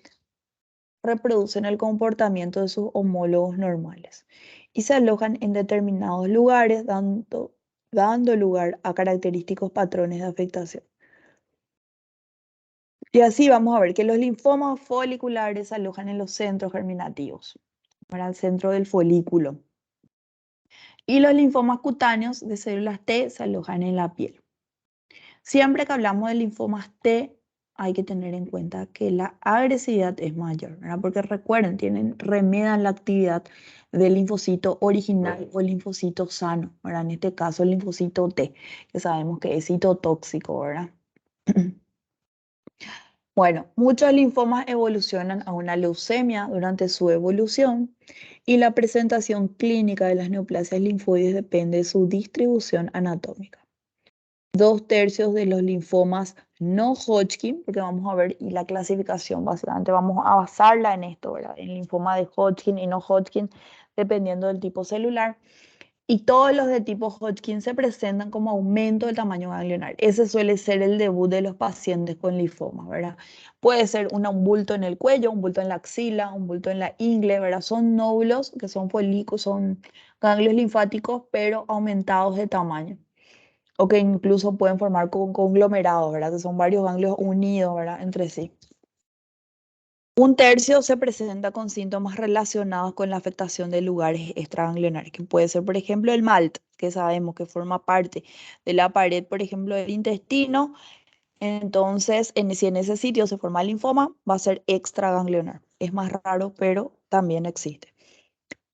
reproducen el comportamiento de sus homólogos normales y se alojan en determinados lugares, dando lugar a característicos patrones de afectación. Y así vamos a ver que los linfomas foliculares se alojan en los centros germinativos, para el centro del folículo. Y los linfomas cutáneos de células T se alojan en la piel. Siempre que hablamos de linfomas T, hay que tener en cuenta que la agresividad es mayor, ¿verdad? Porque recuerden, remedan la actividad del linfocito original o el linfocito sano, ¿verdad? En este caso el linfocito T, que sabemos que es citotóxico, ¿verdad? Bueno, muchos linfomas evolucionan a una leucemia durante su evolución, y la presentación clínica de las neoplasias linfoides depende de su distribución anatómica. 2/3 de los linfomas no Hodgkin, porque vamos a ver, y la clasificación básicamente vamos a basarla en esto, ¿verdad? En linfoma de Hodgkin y no Hodgkin, dependiendo del tipo celular. Y todos los de tipo Hodgkin se presentan como aumento del tamaño ganglionar. Ese suele ser el debut de los pacientes con linfoma, ¿verdad? Puede ser un bulto en el cuello, un bulto en la axila, un bulto en la ingle, ¿verdad? Son nódulos que son folículos, son ganglios linfáticos, pero aumentados de tamaño, o que incluso pueden formar conglomerados, ¿verdad? Que son varios ganglios unidos, ¿verdad? Entre sí. 1/3 se presenta con síntomas relacionados con la afectación de lugares extraganglionares, que puede ser, por ejemplo, el MALT, que sabemos que forma parte de la pared, por ejemplo, del intestino. Entonces, si en ese sitio se forma linfoma, va a ser extraganglionar. Es más raro, pero también existe.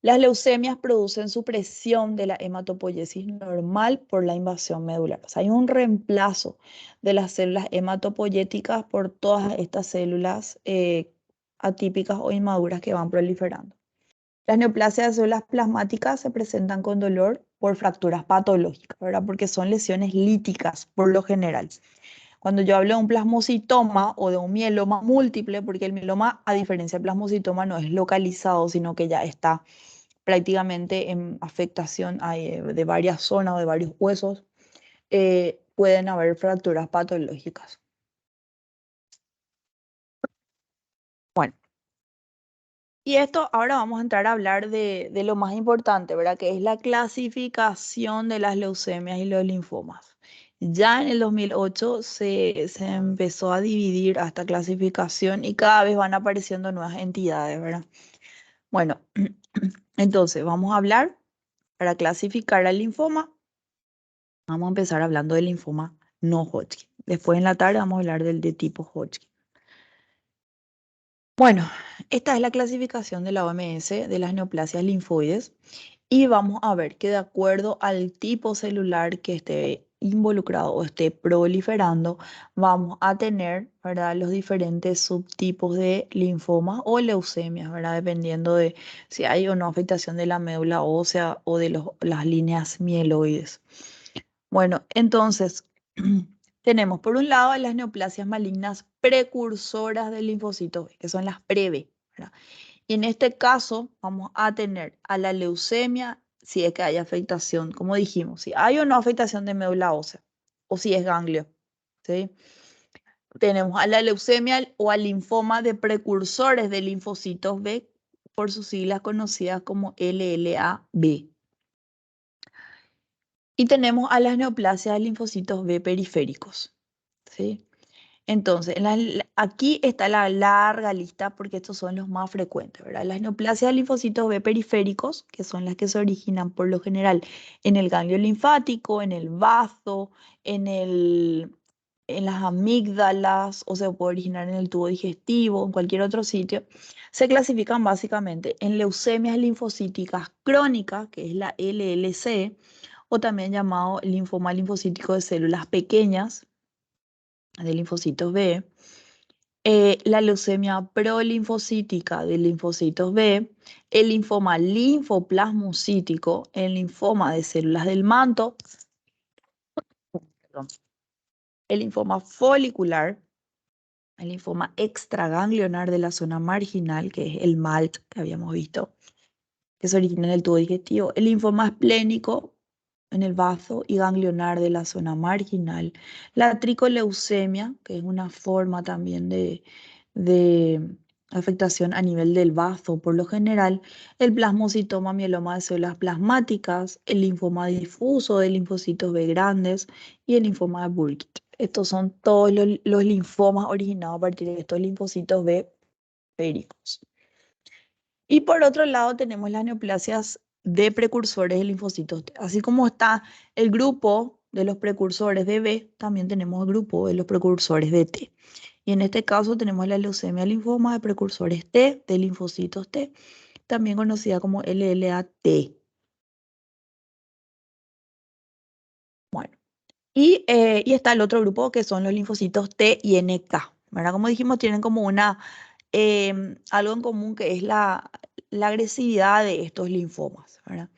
Las leucemias producen supresión de la hematopoiesis normal por la invasión medular. O sea, hay un reemplazo de las células hematopoyéticas por todas estas células atípicas o inmaduras que van proliferando. Las neoplasias de células plasmáticas se presentan con dolor por fracturas patológicas, ¿verdad? Porque son lesiones líticas por lo general. Cuando yo hablo de un plasmocitoma o de un mieloma múltiple, porque el mieloma, a diferencia del plasmocitoma, no es localizado, sino que ya está prácticamente en afectación de varias zonas o de varios huesos, pueden haber fracturas patológicas. Bueno, y esto ahora vamos a entrar a hablar de lo más importante, ¿verdad? Que es la clasificación de las leucemias y los linfomas. Ya en el 2008 se empezó a dividir a esta clasificación y cada vez van apareciendo nuevas entidades, ¿verdad? Bueno, entonces vamos a hablar para clasificar al linfoma. Vamos a empezar hablando del linfoma no Hodgkin. Después en la tarde vamos a hablar del de tipo Hodgkin. Bueno, esta es la clasificación de la OMS de las neoplasias linfoides y vamos a ver que de acuerdo al tipo celular que esté involucrado o esté proliferando, vamos a tener, ¿verdad?, los diferentes subtipos de linfomas o leucemias, ¿verdad?, dependiendo de si hay o no afectación de la médula ósea o de las líneas mieloides. Bueno, entonces tenemos por un lado las neoplasias malignas precursoras del linfocito B, que son las PreB, ¿verdad? Y en este caso vamos a tener a la leucemia si es que hay afectación, como dijimos, si hay o no afectación de médula ósea o si es ganglio, ¿sí? Tenemos a la leucemia o al linfoma de precursores de linfocitos B por sus siglas conocidas como LLAB. Y tenemos a las neoplasias de linfocitos B periféricos, ¿sí? Entonces, aquí está la larga lista porque estos son los más frecuentes, ¿verdad? Las neoplasias de linfocitos B periféricos, que son las que se originan por lo general en el ganglio linfático, en el bazo, en las amígdalas, o se puede originar en el tubo digestivo, en cualquier otro sitio, se clasifican básicamente en leucemias linfocíticas crónicas, que es la LLC, o también llamado linfoma linfocítico de células pequeñas, de linfocitos B, la leucemia prolinfocítica de linfocitos B, el linfoma linfoplasmocítico, el linfoma de células del manto, perdón, el linfoma folicular, el linfoma extraganglionar de la zona marginal, que es el MALT que habíamos visto, que se origina en el tubo digestivo, el linfoma esplénico en el bazo y ganglionar de la zona marginal, la tricoleucemia, que es una forma también de afectación a nivel del bazo por lo general, el plasmocitoma mieloma de células plasmáticas, el linfoma difuso de linfocitos B grandes y el linfoma de Burkitt. Estos son todos los linfomas originados a partir de estos linfocitos B periféricos. Y por otro lado tenemos las neoplasias de precursores de linfocitos T. Así como está el grupo de los precursores de B, también tenemos el grupo de los precursores de T. Y en este caso tenemos la leucemia linfoma de precursores T, de linfocitos T, también conocida como LLAT. Bueno, y está el otro grupo que son los linfocitos T y NK, ¿verdad? Como dijimos, tienen como algo en común que es la agresividad de estos linfomas, ¿verdad?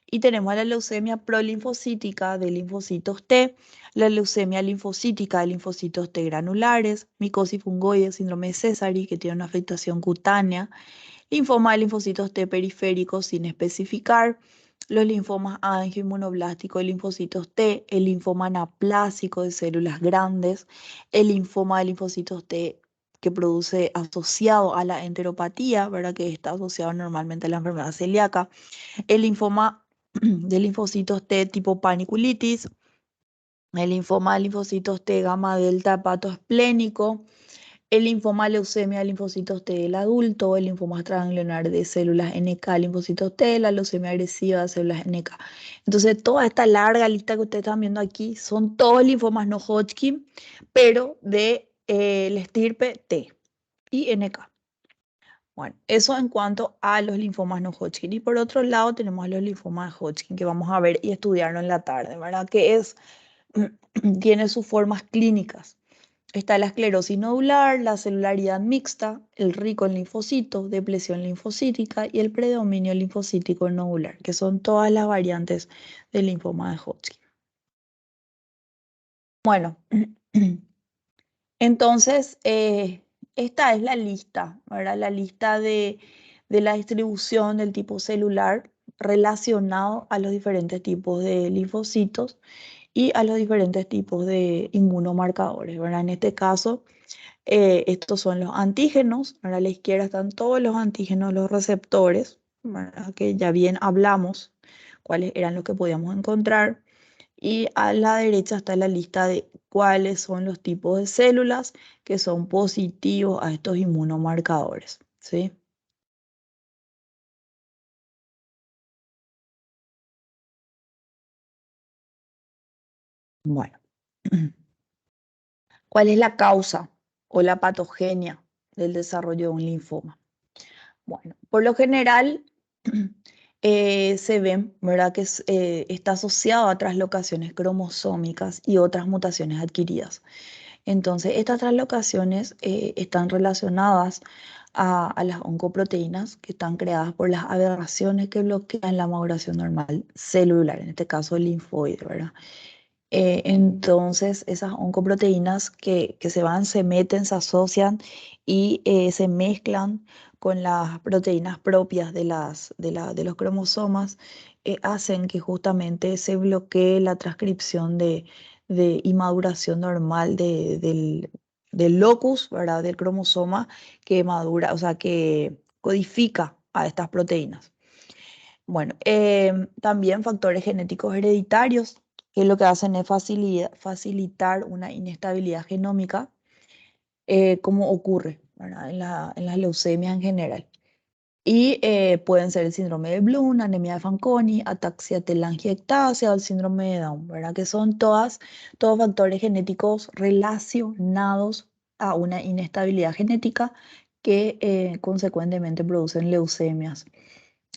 Y tenemos la leucemia prolinfocítica de linfocitos T, la leucemia linfocítica de linfocitos T granulares, micosis fungoide, síndrome de Sézary, que tiene una afectación cutánea, linfoma de linfocitos T periféricos sin especificar, los linfomas angioinmunoblásticos de linfocitos T, el linfoma anaplásico de células grandes, el linfoma de linfocitos T que produce asociado a la enteropatía, ¿verdad? Que está asociado normalmente a la enfermedad celíaca, el linfoma de linfocitos T tipo paniculitis, el linfoma de linfocitos T gamma delta hepatoesplénico, el linfoma leucemia de linfocitos T del adulto, el linfoma extraganglionar de células NK, linfocitos T, la leucemia agresiva de células NK. Entonces, toda esta larga lista que ustedes están viendo aquí son todos linfomas no Hodgkin, pero de la estirpe T y NK. Bueno, eso en cuanto a los linfomas no Hodgkin. Y por otro lado tenemos los linfomas de Hodgkin que vamos a ver y estudiarlo en la tarde, ¿verdad? Que tiene sus formas clínicas. Está la esclerosis nodular, la celularidad mixta, el rico en linfocitos, depresión linfocítica y el predominio linfocítico nodular, que son todas las variantes del linfoma de Hodgkin. Bueno, entonces esta es la lista, ¿verdad? La lista de la distribución del tipo celular relacionado a los diferentes tipos de linfocitos y a los diferentes tipos de inmunomarcadores, ¿verdad? En este caso, Estos son los antígenos. Ahora a la izquierda están todos los antígenos, los receptores, ¿verdad? Que ya bien hablamos cuáles eran los que podíamos encontrar. Y a la derecha está la lista de cuáles son los tipos de células que son positivos a estos inmunomarcadores, ¿sí? Bueno, ¿cuál es la causa o la patogenia del desarrollo de un linfoma? Bueno, por lo general se ven, ¿verdad? Que está asociado a traslocaciones cromosómicas y otras mutaciones adquiridas. Entonces, estas translocaciones están relacionadas a las oncoproteínas que están creadas por las aberraciones que bloquean la maduración normal celular, en este caso el linfoide, ¿verdad? Entonces, esas oncoproteínas que se van, se meten, se asocian y se mezclan con las proteínas propias de los cromosomas, hacen que justamente se bloquee la transcripción y maduración normal del locus, ¿verdad? Del cromosoma que madura, o sea, que codifica a estas proteínas. Bueno, también factores genéticos hereditarios, que lo que hacen es facilitar una inestabilidad genómica, como ocurre, ¿verdad? En las leucemias en general. Y pueden ser el síndrome de Bloom, anemia de Fanconi, ataxia telangiectasia o el síndrome de Down, ¿verdad? Que son todos factores genéticos relacionados a una inestabilidad genética que consecuentemente producen leucemias.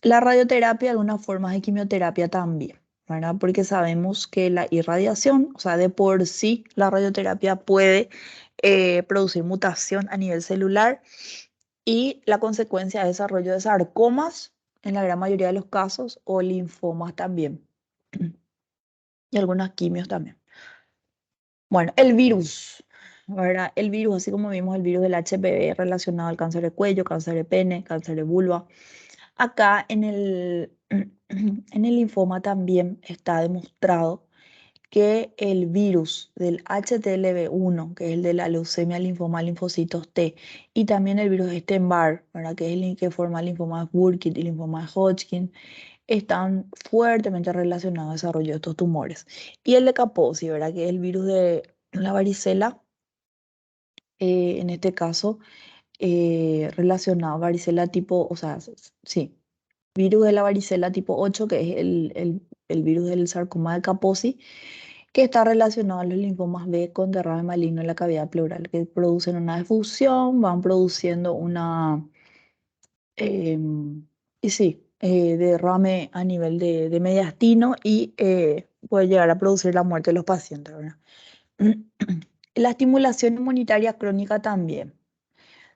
La radioterapia, algunas formas de quimioterapia también, ¿verdad? Porque sabemos que la irradiación, o sea, de por sí, la radioterapia puede producir mutación a nivel celular y la consecuencia es desarrollo de sarcomas en la gran mayoría de los casos o linfomas también y algunas quimios también. Bueno, el virus, ¿verdad? El virus, así como vimos el virus del HPV relacionado al cáncer de cuello, cáncer de pene, cáncer de vulva. Acá en el linfoma también está demostrado que el virus del HTLV1, que es el de la leucemia linfoma linfocitos T, y también el virus Epstein-Barr, ¿verdad? Que es el que forma el linfoma de Burkitt y linfoma de Hodgkin, están fuertemente relacionados al desarrollo de estos tumores. Y el de Kaposi, ¿verdad? Que es el virus de la varicela, en este caso, relacionado, varicela tipo, o sea, sí, virus de la varicela tipo 8 que es el virus del sarcoma de Kaposi, que está relacionado a los linfomas B con derrame maligno en la cavidad pleural, que producen una difusión, van produciendo y sí, derrame a nivel de mediastino y puede llegar a producir la muerte de los pacientes, ¿verdad? La estimulación inmunitaria crónica también.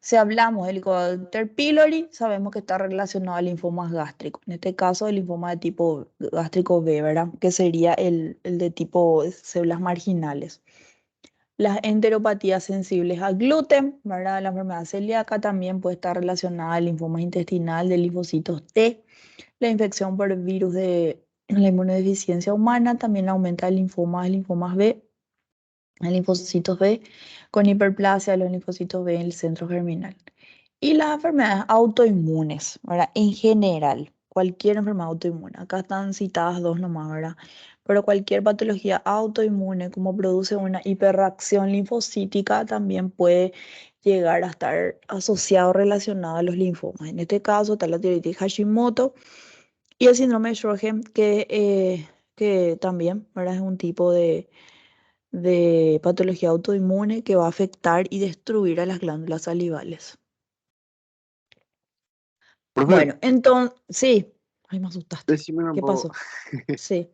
Si hablamos del Helicobacter pylori, sabemos que está relacionado al linfomas gástricos. En este caso, el linfoma de tipo gástrico B, ¿verdad? Que sería el de tipo células marginales. Las enteropatías sensibles al gluten, ¿verdad? La enfermedad celíaca también puede estar relacionada al linfoma intestinal de linfocitos T. La infección por virus de la inmunodeficiencia humana también aumenta el linfomas B, el linfocitos B con hiperplasia de los linfocitos B en el centro germinal. Y las enfermedades autoinmunes, ¿verdad? En general, cualquier enfermedad autoinmune. Acá están citadas dos nomás, ¿verdad? Pero cualquier patología autoinmune, como produce una hiperreacción linfocítica, también puede llegar a estar asociado o relacionado a los linfomas. En este caso está la tiroides Hashimoto y el síndrome de Sjögren, que también, ¿verdad? Es un tipo de patología autoinmune que va a afectar y destruir a las glándulas salivales. Profe, Bueno, entonces, sí, ay, me asustaste. decime un ¿Qué poco, pasó? Sí.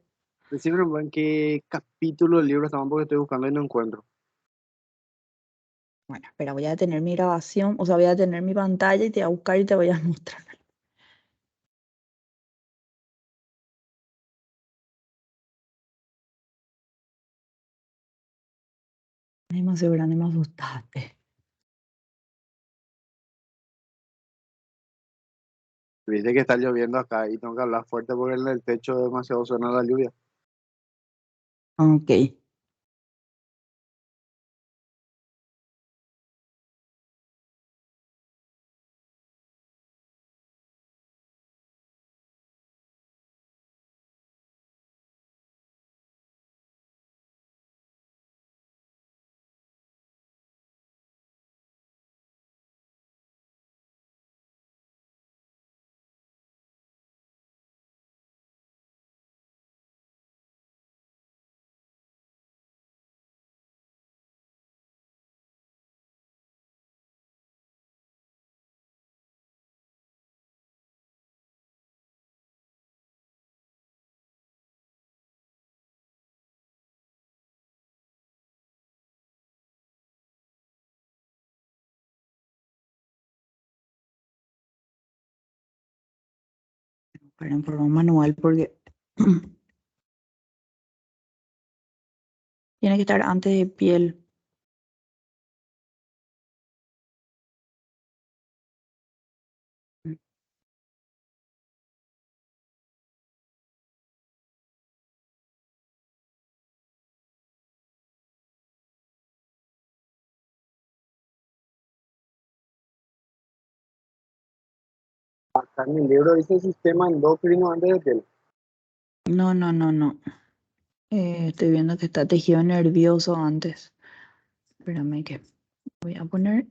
decime un poco en qué capítulo del libro estamos porque estoy buscando y no encuentro. Bueno, espera, voy a detener mi grabación, o sea, voy a detener mi pantalla y te voy a buscar y te voy a mostrar. Ay, me aseguran y me asustaste. Viste que está lloviendo acá y tengo que hablar fuerte porque en el techo demasiado suena la lluvia. Ok. para en forma manual porque tiene que estar antes de piel. Acá en el libro dice sistema endocrino antes de piel. No, no, no, no. Estoy viendo que está tejido nervioso antes. Espérame que voy a poner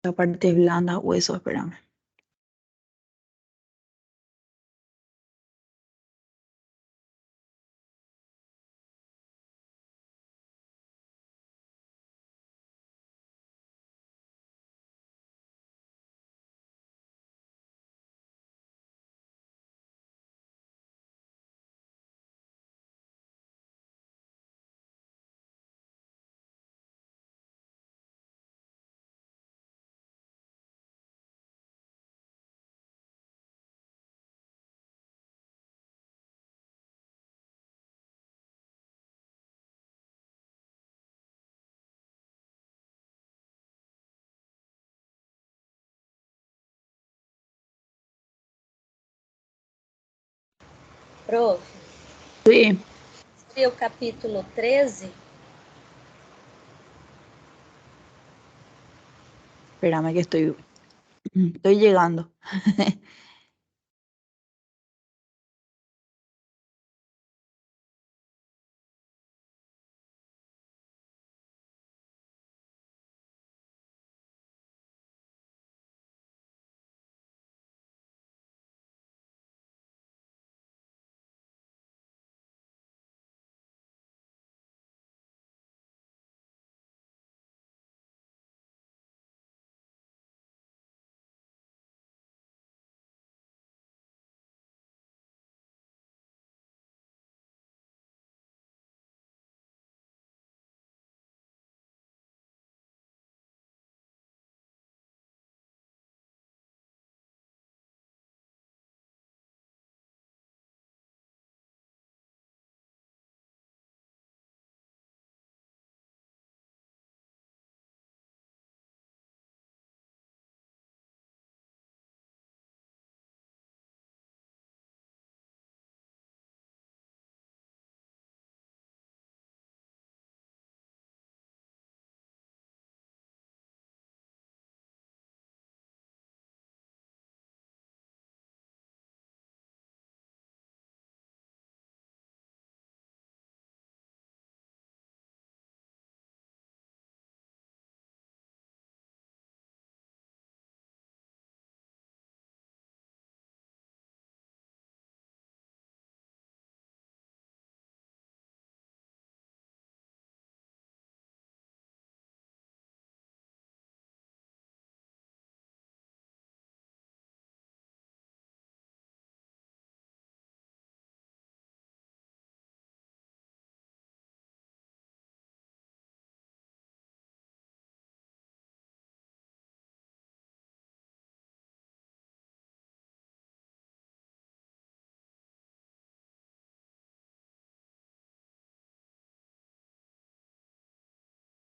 la parte blanda, hueso, espérame. Prof, Sí, seria o capítulo 13? espérame que estoy llegando.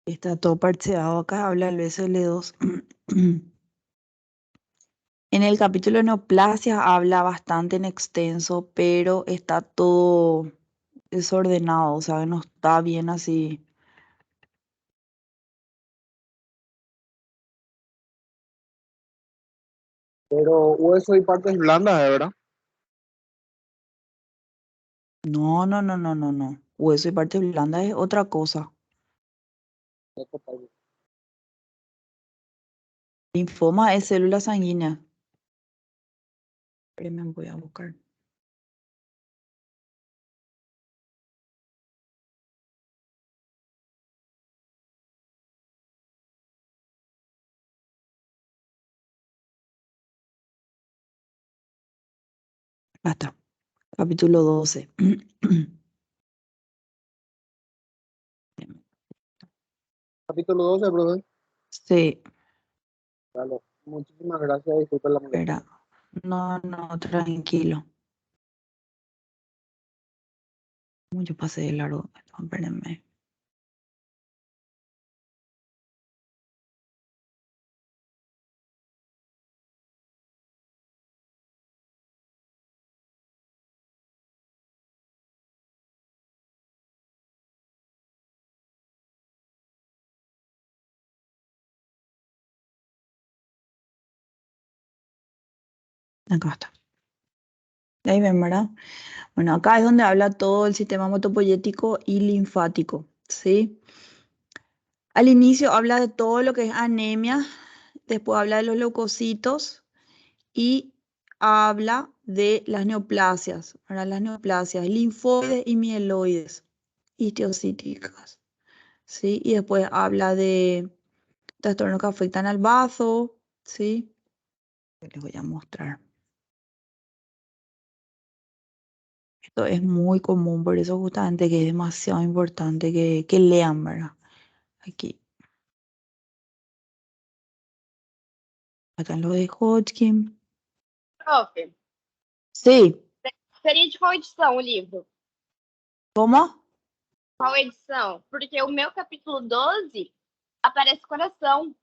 Está todo parcheado acá, habla el BSL2. En el capítulo neoplasia habla bastante en extenso, pero está todo desordenado, o sea, no está bien así. Pero hueso y partes blandas, ¿verdad? No, no, no, no, no, no. Hueso y parte blanda es otra cosa. Linfoma es célula sanguínea. Espérenme, voy a buscar. Acá está. Capítulo 12. Capítulo 12, profe. Sí, Dale. Muchísimas gracias, disculpa la molestia. Espera. No, no, tranquilo. Yo pasé de largo. No, espérenme. Acá está. Ahí ven, ¿verdad? Bueno, acá es donde habla todo el sistema hematopoyético y linfático, ¿sí? Al inicio habla de todo lo que es anemia, después habla de los leucocitos y habla de las neoplasias, ¿verdad? Las neoplasias linfoides y mieloides, histiocytíticas, ¿sí? Y después habla de trastornos que afectan al vaso, ¿sí? Les voy a mostrar. Esto es muy común, por eso justamente que es demasiado importante que lean, ¿verdad? Aquí. Acá en lo de Hodgkin. Prof, Sí, seria de qual edição o livro? ¿cómo? Qual edição? Porque o meu capítulo 12 aparece coração.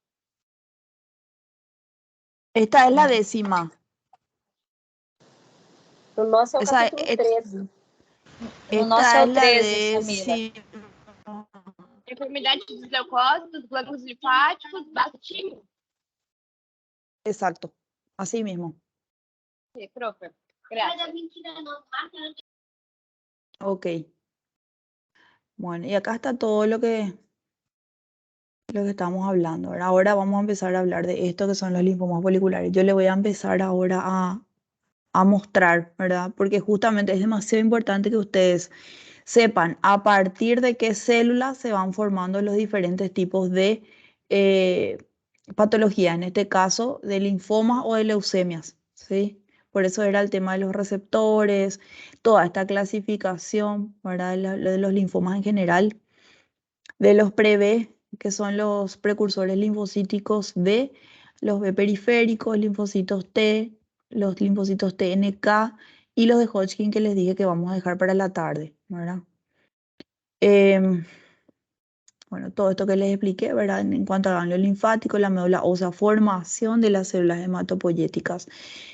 Esta es la décima. No nosso é o Esa, capítulo 13. No nosso esta é es o la 13, Samira. décima. Enfermidade dos leucócitos, glândulos linfáticos, batimos. Exacto, así mismo. Sí, profe. Gracias. Ok. Bueno, y acá está todo lo que estamos hablando. Ahora vamos a empezar a hablar de esto que son los linfomas foliculares. Yo le voy a empezar ahora a mostrar, ¿verdad? Porque justamente es demasiado importante que ustedes sepan a partir de qué células se van formando los diferentes tipos de eh, patología, en este caso de linfomas o de leucemias, ¿sí? Por eso era el tema de los receptores, toda esta clasificación, ¿verdad? Lo de los linfomas en general, de los pre-B, que son los precursores linfocíticos B, los B periféricos, linfocitos T, los linfocitos TNK y los de Hodgkin que les dije que vamos a dejar para la tarde, ¿verdad? Em, bueno, todo esto que les expliqué, ¿verdad? En cuanto al ganglio linfático, la médula ósea, formación de las células hematopoyéticas.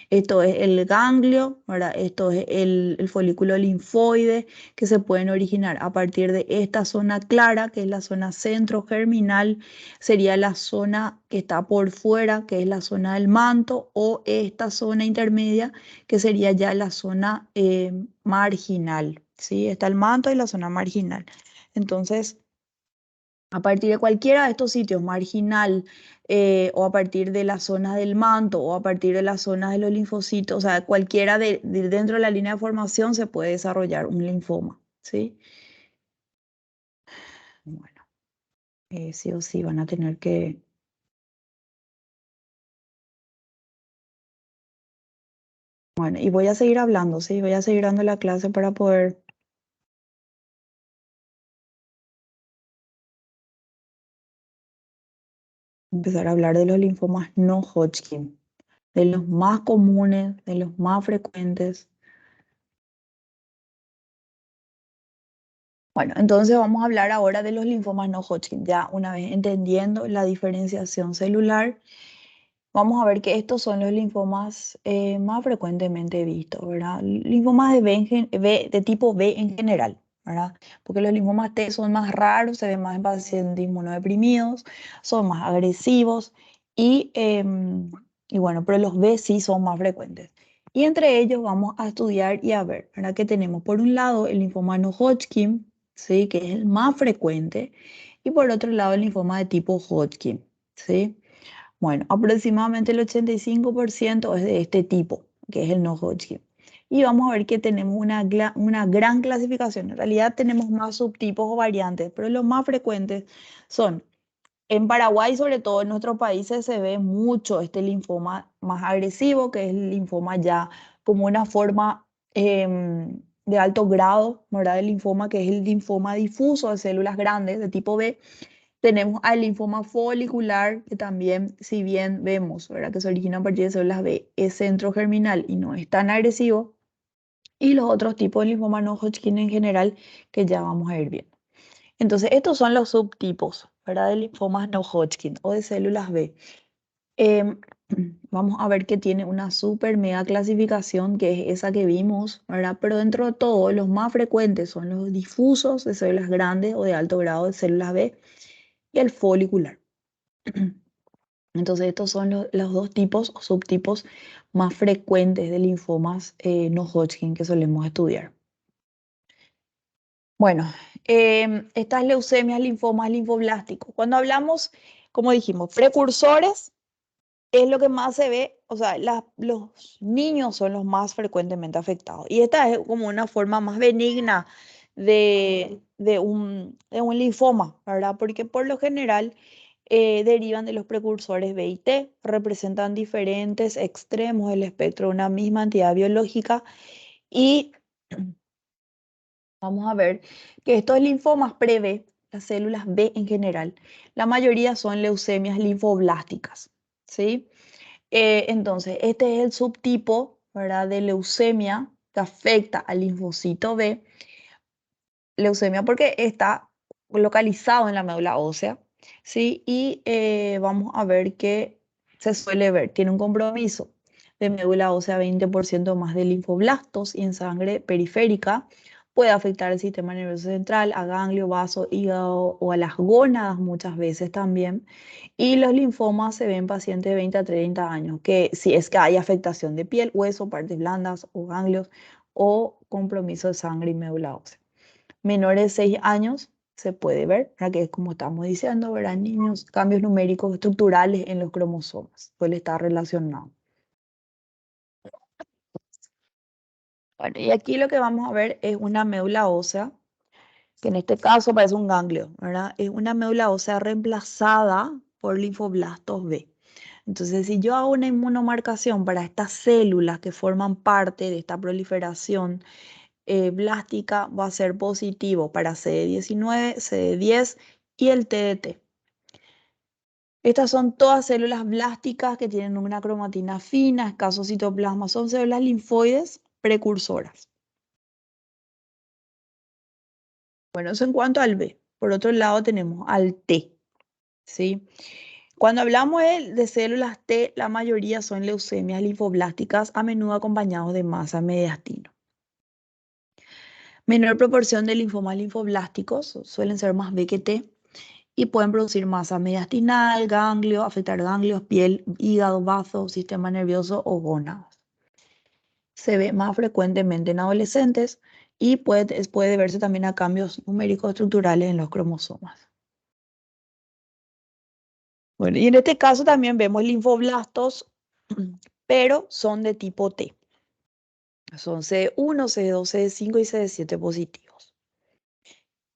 Esto es el ganglio, ¿verdad? Esto es el folículo linfoide, que se pueden originar a partir de esta zona clara, que es la zona centrogerminal, sería la zona que está por fuera, que es la zona del manto, o esta zona intermedia, que sería ya la zona marginal, ¿sí? Está el manto y la zona marginal. Entonces, a partir de cualquiera de estos sitios, marginal, o a partir de la zona del manto, o a partir de la zona de los linfocitos, o sea, cualquiera de dentro de la línea de formación se puede desarrollar un linfoma, ¿sí? Bueno, sí o sí van a tener que... Bueno, y voy a seguir hablando, ¿sí? Voy a seguir dando la clase para poder empezar a hablar de los linfomas no Hodgkin, de los más comunes, de los más frecuentes. Bueno, entonces vamos a hablar ahora de los linfomas no Hodgkin. Ya una vez entendiendo la diferenciación celular, vamos a ver que estos son los linfomas más frecuentemente vistos, ¿verdad? Linfomas de, de tipo B en general, ¿verdad? Porque los linfomas T son más raros, se ven más en pacientes inmunodeprimidos, son más agresivos y bueno, pero los B sí son más frecuentes. Y entre ellos vamos a estudiar y a ver, ¿verdad? Que tenemos por un lado el linfoma no Hodgkin, ¿sí? Que es el más frecuente, y por otro lado el linfoma de tipo Hodgkin, ¿sí? Bueno, aproximadamente el 85% es de este tipo, que es el no Hodgkin. Y vamos a ver que tenemos una gran clasificación. En realidad tenemos más subtipos o variantes, pero los más frecuentes son en Paraguay, sobre todo en nuestros países, se ve mucho este linfoma más agresivo, que es el linfoma ya como una forma de alto grado, ¿verdad? El linfoma, que es el linfoma difuso de células grandes de tipo B. Tenemos al linfoma folicular, que también, si bien vemos, ¿verdad?, que se origina a partir de células B, es centrogerminal y no es tan agresivo. Y los otros tipos de linfoma no Hodgkin en general, que ya vamos a ir viendo. Entonces, estos son los subtipos, ¿verdad?, de linfomas no Hodgkin o de células B. Em, Vamos a ver que tiene una super mega clasificación, que es esa que vimos, ¿verdad? Pero dentro de todo, los más frecuentes son los difusos de células grandes o de alto grado de células B y el folicular. Entonces, estos son los dos tipos o subtipos más frecuentes de linfomas no Hodgkin que solemos estudiar. Bueno, estas leucemias, linfomas, linfoblásticos. Cuando hablamos, como dijimos, precursores, es lo que más se ve, o sea, los niños son los más frecuentemente afectados. Y esta es como una forma más benigna de un linfoma, ¿verdad? Porque por lo general derivan de los precursores B y T, representan diferentes extremos del espectro de una misma entidad biológica y vamos a ver que estos linfomas pre-B, las células B en general, la mayoría son leucemias linfoblásticas, ¿sí? Entonces, este es el subtipo, ¿verdad?, de leucemia que afecta al linfocito B. Leucemia porque está localizado en la médula ósea, ¿sí? Y vamos a ver que se suele ver, tiene un compromiso de médula ósea 20% más de linfoblastos y en sangre periférica. Puede afectar el sistema nervioso central, a ganglio, vaso, hígado o a las gónadas muchas veces también. Y los linfomas se ven en pacientes de 20 a 30 años, que si es que hay afectación de piel, hueso, partes blandas o ganglios o compromiso de sangre y médula ósea. Menores de 6 años se puede ver, ¿verdad?, que es como estamos diciendo, ¿verdad?, niños, cambios numéricos estructurales en los cromosomas, suele estar relacionado. Bueno, y aquí lo que vamos a ver es una médula ósea, que en este caso parece un ganglio, ¿verdad? Es una médula ósea reemplazada por linfoblastos B. Entonces, si yo hago una inmunomarcación para estas células que forman parte de esta proliferación blástica, va a ser positivo para CD19, CD10 y el TDT. Estas son todas células blásticas que tienen una cromatina fina, escaso citoplasma, son células linfoides precursoras. Bueno, eso en cuanto al B. Por otro lado tenemos al T, ¿sí? Cuando hablamos de células T, la mayoría son leucemias linfoblásticas, a menudo acompañados de masa mediastino. Menor proporción de linfomas linfoblásticos, suelen ser más B que T, y pueden producir masa mediastinal, ganglio, afectar ganglios, piel, hígado, vaso, sistema nervioso o gónadas. Se ve más frecuentemente en adolescentes y puede verse también a cambios numéricos estructurales en los cromosomas. Bueno, y en este caso también vemos linfoblastos, pero son de tipo T. Son CD1, CD2, CD5 y CD7 positivos.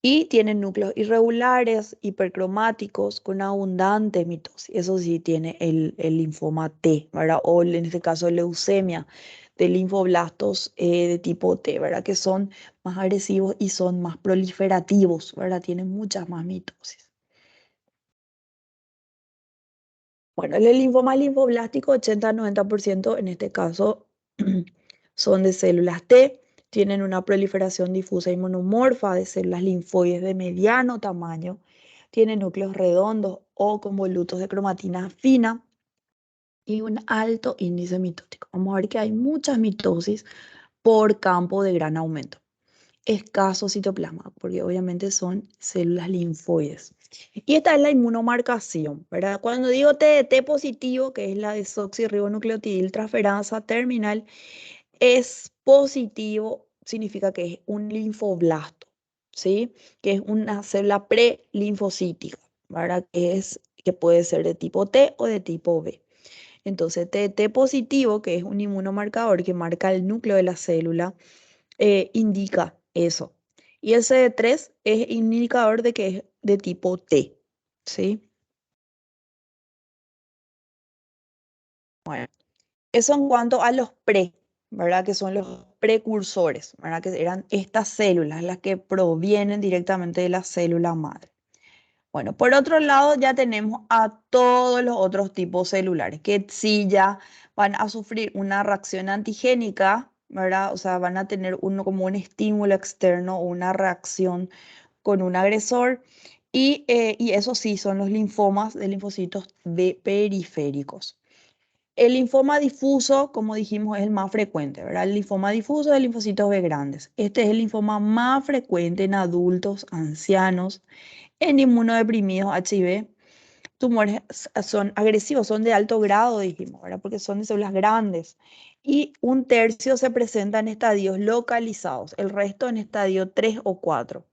Y tienen núcleos irregulares, hipercromáticos, con abundante mitosis. Eso sí tiene el linfoma T, ¿verdad? O en este caso leucemia de linfoblastos de tipo T, ¿verdad? Que son más agresivos y son más proliferativos, ¿verdad? Tienen muchas más mitosis. Bueno, el linfoma linfoblástico, 80-90% en este caso son de células T, tienen una proliferación difusa y monomorfa de células linfoides de mediano tamaño, tienen núcleos redondos o convolutos de cromatina fina y un alto índice mitótico. Vamos a ver que hay muchas mitosis por campo de gran aumento. Escaso citoplasma, porque obviamente son células linfoides. Y esta es la inmunomarcación, ¿verdad? Cuando digo TDT positivo, que es la desoxirribonucleotidil transferasa terminal, es positivo, significa que es un linfoblasto, ¿sí? Que es una célula prelinfocítica, ¿verdad? Que puede ser de tipo T o de tipo B. Entonces, TT positivo, que es un inmunomarcador que marca el núcleo de la célula, indica eso. Y el CD3 es indicador de que es de tipo T, ¿sí? Bueno, eso en cuanto a los ¿verdad? Que son los precursores, ¿verdad? Que eran estas células, las que provienen directamente de la célula madre. Bueno, por otro lado ya tenemos a todos los otros tipos celulares que sí ya van a sufrir una reacción antigénica, ¿verdad? O sea, van a tener uno como un estímulo externo o una reacción con un agresor. Y eso sí, son los linfomas de linfocitos B periféricos. El linfoma difuso, como dijimos, es el más frecuente, ¿verdad? El linfoma difuso de linfocitos B grandes. Este es el linfoma más frecuente en adultos, ancianos, en inmunodeprimidos HIV. Tumores son agresivos, son de alto grado, dijimos, ¿verdad? Porque son de células grandes. Y un tercio se presenta en estadios localizados, el resto en estadio 3 o 4.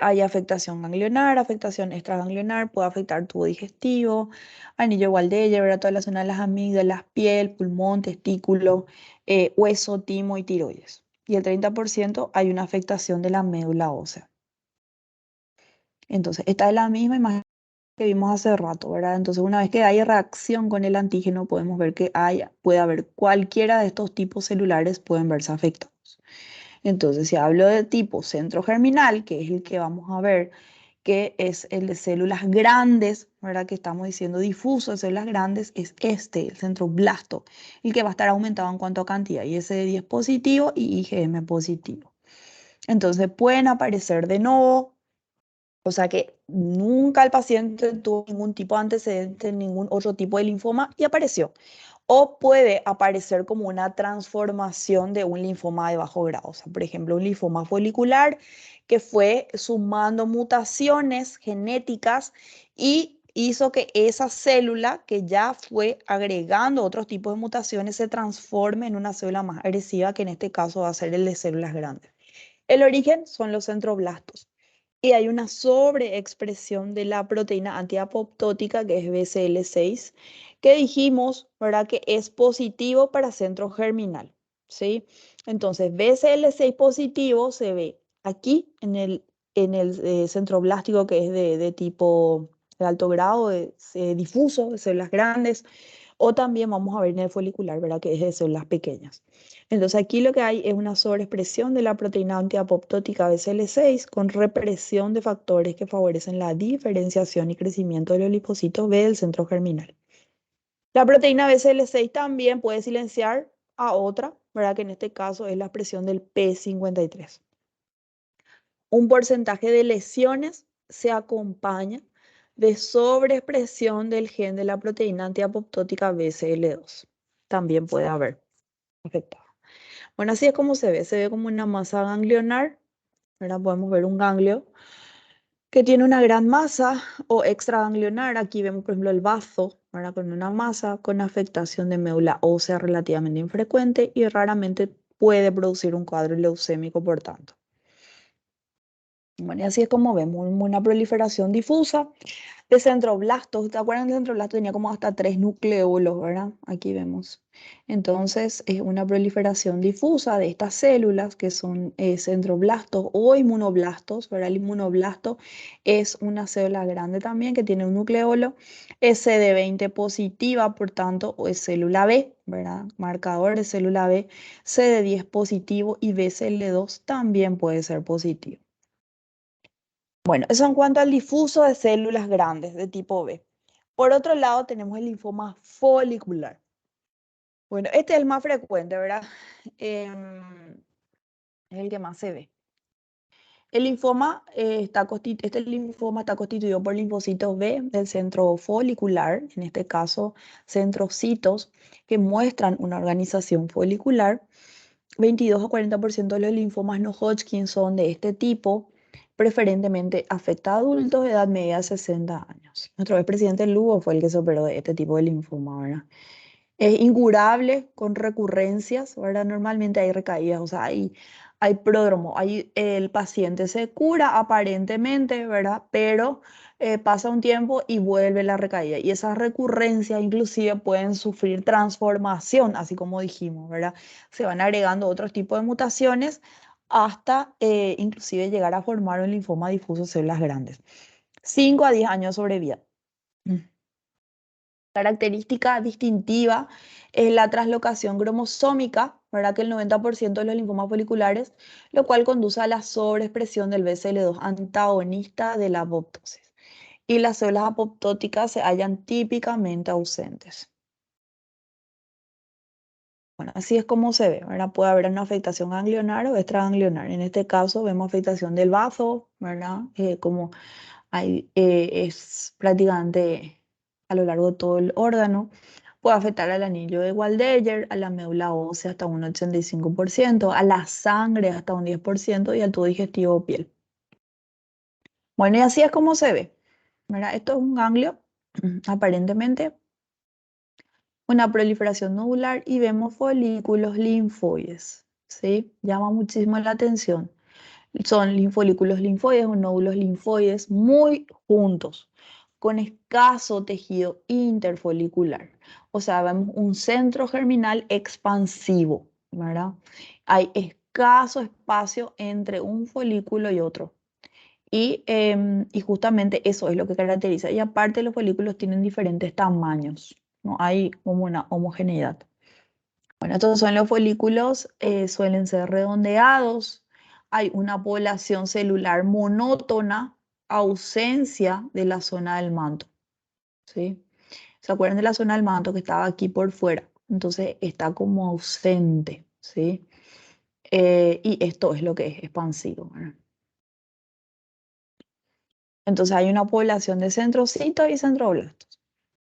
Hay afectación ganglionar, afectación extraganglionar, puede afectar tubo digestivo, anillo Waldeyer, ¿verdad? Toda la zona de las amígdalas, piel, pulmón, testículo, hueso, timo y tiroides. Y el 30% hay una afectación de la médula ósea. Entonces, esta es la misma imagen que vimos hace rato, ¿verdad? Entonces, una vez que hay reacción con el antígeno, podemos ver que puede haber cualquiera de estos tipos celulares pueden verse afectados. Entonces, si hablo de tipo centro germinal, que es el que vamos a ver, que es el de células grandes, ¿verdad? Que estamos diciendo difuso de células grandes, es este, el centroblasto, el que va a estar aumentado en cuanto a cantidad, ISD10 positivo y IgM positivo. Entonces, pueden aparecer de nuevo, o sea que nunca el paciente tuvo ningún tipo de antecedente, ningún otro tipo de linfoma y apareció. O puede aparecer como una transformación de un linfoma de bajo grado. O sea, por ejemplo, un linfoma folicular que fue sumando mutaciones genéticas y hizo que esa célula que ya fue agregando otros tipos de mutaciones se transforme en una célula más agresiva, que en este caso va a ser el de células grandes. El origen son los centroblastos. Y hay una sobreexpresión de la proteína antiapoptótica, que es BCL6, que dijimos, ¿verdad? Que es positivo para centro germinal, ¿sí? Entonces, BCL6 positivo se ve aquí en el centro blástico, que es de tipo de alto grado, difuso, de células grandes, o también vamos a ver en el folicular, ¿verdad? Que es de células pequeñas. Entonces aquí lo que hay es una sobreexpresión de la proteína antiapoptótica BCL6 con represión de factores que favorecen la diferenciación y crecimiento de los linfocitos B del centro germinal. La proteína BCL6 también puede silenciar a otra, ¿verdad? Que en este caso es la expresión del P53. Un porcentaje de lesiones se acompaña de sobreexpresión del gen de la proteína antiapoptótica BCL2. También puede haber afectado. Bueno, así es como se ve como una masa ganglionar. Ahora podemos ver un ganglio que tiene una gran masa o extraganglionar. Aquí vemos, por ejemplo, el bazo, ¿verdad? Con una masa con afectación de médula ósea relativamente infrecuente y raramente puede producir un cuadro leucémico, por tanto. Bueno, y así es como vemos una proliferación difusa de centroblastos. ¿Te acuerdan que el centroblasto tenía como hasta 3 nucleolos, ¿verdad? Aquí vemos. Entonces, es una proliferación difusa de estas células que son centroblastos o inmunoblastos, ¿verdad? El inmunoblasto es una célula grande también que tiene un nucleolo. Es CD20 positiva, por tanto, o es célula B, ¿verdad? Marcador de célula B, CD10 positivo y BCL2 también puede ser positivo. Bueno, eso en cuanto al difuso de células grandes de tipo B. Por otro lado, tenemos el linfoma folicular. Bueno, este es el más frecuente, ¿verdad? Es el que más se ve. El linfoma, este linfoma está constituido por linfocitos B del centro folicular, en este caso centrocitos, que muestran una organización folicular. 22 a 40% de los linfomas no Hodgkin son de este tipo, preferentemente afecta a adultos de edad media de 60 años. Nuestro expresidente Lugo fue el que se operó de este tipo de linfoma, ¿verdad? Es incurable con recurrencias, ¿verdad? Normalmente hay recaídas, o sea, hay pródromo, el paciente se cura aparentemente, ¿verdad? Pero pasa un tiempo y vuelve la recaída. Y esas recurrencias inclusive pueden sufrir transformación, así como dijimos, ¿verdad? Se van agregando otros tipos de mutaciones hasta inclusive llegar a formar un linfoma difuso de células grandes. 5 a 10 años de sobrevida. Característica distintiva es la traslocación cromosómica, ¿verdad? Que el 90% de los linfomas foliculares, lo cual conduce a la sobreexpresión del BCL2 antagonista de la apoptosis. Y las células apoptóticas se hallan típicamente ausentes. Bueno, así es como se ve, ¿verdad? Puede haber una afectación ganglionar o extraganglionar. En este caso vemos afectación del bazo, ¿verdad? Como es prácticamente a lo largo de todo el órgano. Puede afectar al anillo de Waldeyer, a la médula ósea hasta un 85%, a la sangre hasta un 10% y al tubo digestivo o piel. Bueno, y así es como se ve, ¿verdad? Esto es un ganglio, aparentemente una proliferación nodular y vemos folículos linfoides, ¿sí? Llama muchísimo la atención. Son folículos linfoides o nódulos linfoides muy juntos, con escaso tejido interfolicular. O sea, vemos un centro germinal expansivo, ¿verdad? Hay escaso espacio entre un folículo y otro. Y justamente eso es lo que caracteriza. Y aparte los folículos tienen diferentes tamaños, no hay como una homogeneidad. Bueno, estos son los folículos, suelen ser redondeados, hay una población celular monótona, ausencia de la zona del manto, ¿sí? ¿Se acuerdan de la zona del manto que estaba aquí por fuera? Entonces está como ausente, ¿sí? Y esto es lo que es expansivo, ¿verdad? Entonces hay una población de centrocitos y centroblastos.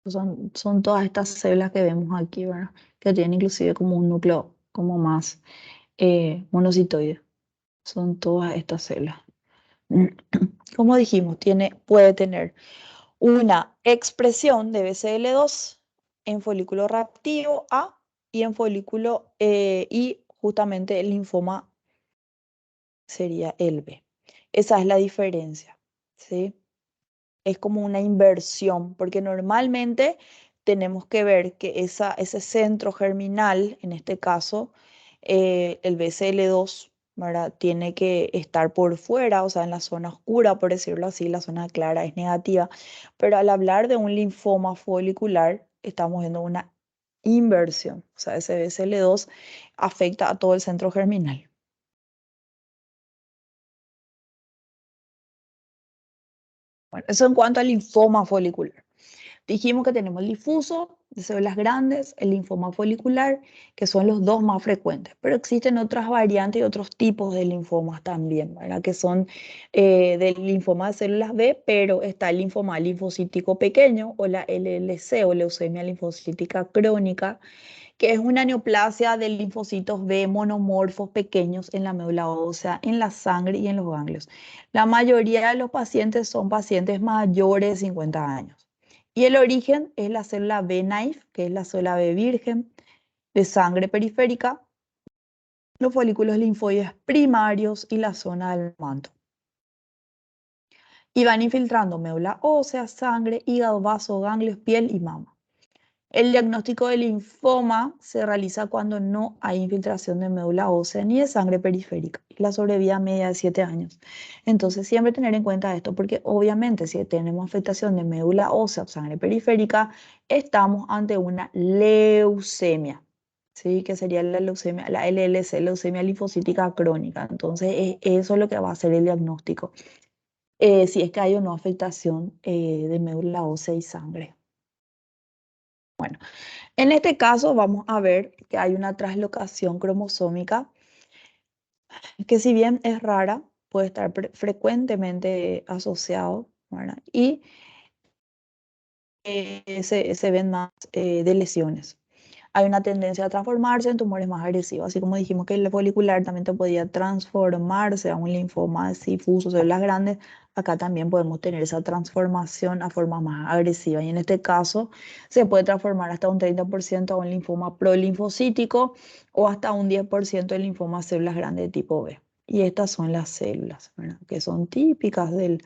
Son todas estas células que vemos aquí, ¿verdad? Que tienen inclusive como un núcleo como más monocitoide. Son todas estas células. Como dijimos, puede tener una expresión de BCL2 en folículo reactivo A y en folículo y justamente el linfoma sería el B. Esa es la diferencia, ¿sí? Es como una inversión, porque normalmente tenemos que ver que ese centro germinal, en este caso, el BCL2, ¿verdad? Tiene que estar por fuera, o sea, en la zona oscura, por decirlo así, la zona clara es negativa, pero al hablar de un linfoma folicular, estamos viendo una inversión, o sea, ese BCL2 afecta a todo el centro germinal. Bueno, eso en cuanto al linfoma folicular. Dijimos que tenemos el difuso de células grandes, el linfoma folicular, que son los dos más frecuentes, pero existen otras variantes y otros tipos de linfomas también, ¿verdad? Que son del linfoma de células B, pero está el linfoma linfocítico pequeño o la LLC o leucemia linfocítica crónica, que es una neoplasia de linfocitos B monomorfos pequeños en la médula ósea, en la sangre y en los ganglios. La mayoría de los pacientes son pacientes mayores de 50 años. Y el origen es la célula B naïve, que es la célula B virgen de sangre periférica, los folículos linfoides primarios y la zona del manto. Y van infiltrando médula ósea, sangre, hígado, vaso, ganglios, piel y mama. El diagnóstico del linfoma se realiza cuando no hay infiltración de médula ósea ni de sangre periférica y la sobrevida media de 7 años. Entonces, siempre tener en cuenta esto, porque obviamente si tenemos afectación de médula ósea o sangre periférica, estamos ante una leucemia, ¿sí? Que sería la leucemia, la LLC, leucemia linfocítica crónica. Entonces, eso es lo que va a ser el diagnóstico, si es que hay o no afectación de médula ósea y sangre. Bueno. En este caso vamos a ver que hay una translocación cromosómica que si bien es rara, puede estar frecuentemente asociado, ¿verdad? Y se ven más de lesiones. Hay una tendencia a transformarse en tumores más agresivos, así como dijimos que el folicular también te podía transformarse a un linfoma difuso, células grandes, acá también podemos tener esa transformación a forma más agresiva. Y en este caso se puede transformar hasta un 30% a un linfoma prolinfocítico o hasta un 10% de linfoma células grandes de tipo B. Y estas son las células, ¿verdad? Que son típicas de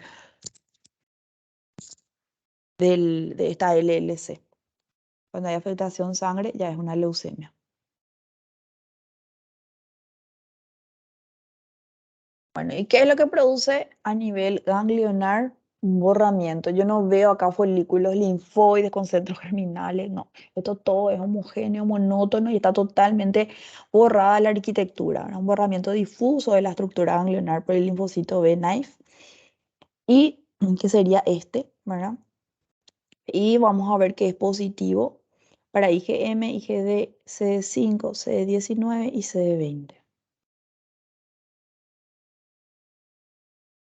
esta LLC. Cuando hay afectación sangre ya es una leucemia. Bueno, ¿y qué es lo que produce a nivel ganglionar un borramiento. Yo no veo acá folículos linfoides con centros germinales, no. Esto todo es homogéneo, monótono y está totalmente borrada la arquitectura, ¿verdad? Un borramiento difuso de la estructura ganglionar por el linfocito B naïf y que sería este, ¿verdad? Y vamos a ver que es positivo para IgM, IgD, CD5, CD19 y CD20.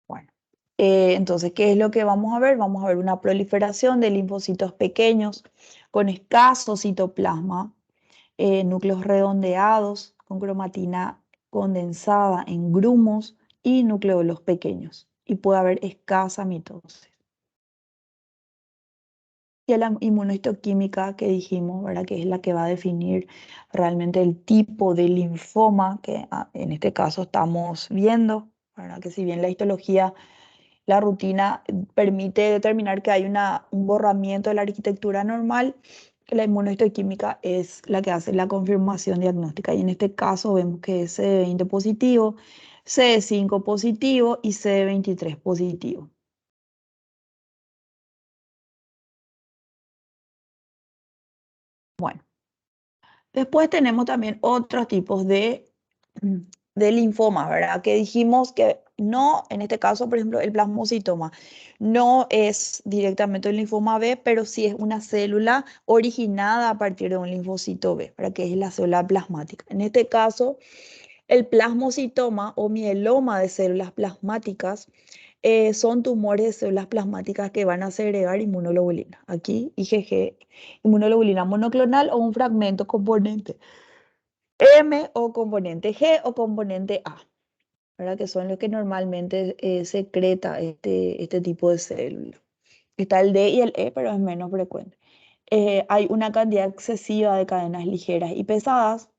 Bueno, entonces, ¿qué es lo que vamos a ver? Vamos a ver una proliferación de linfocitos pequeños con escaso citoplasma, núcleos redondeados con cromatina condensada en grumos y nucleolos pequeños. Y puede haber escasa mitosis. Y la inmunohistoquímica que dijimos, ¿verdad? Que es la que va a definir realmente el tipo de linfoma que en este caso estamos viendo, ¿verdad? Que si bien la histología, la rutina permite determinar que hay un borramiento de la arquitectura normal, la inmunohistoquímica es la que hace la confirmación diagnóstica. Y en este caso vemos que es CD20 positivo, CD5 positivo y CD23 positivo. Bueno. Después tenemos también otros tipos de linfomas, ¿verdad? Que dijimos que no, en este caso, por ejemplo, el plasmocitoma no es directamente un linfoma B, pero sí es una célula originada a partir de un linfocito B, ¿verdad? Que es la célula plasmática. En este caso, el plasmocitoma o mieloma de células plasmáticas son tumores de células plasmáticas que van a segregar inmunoglobulina. Aquí IgG, inmunoglobulina monoclonal o un fragmento componente M o componente G o componente A, ¿verdad? Que son los que normalmente secreta este tipo de célula. Está el D y el E, pero es menos frecuente. Hay una cantidad excesiva de cadenas ligeras y pesadas.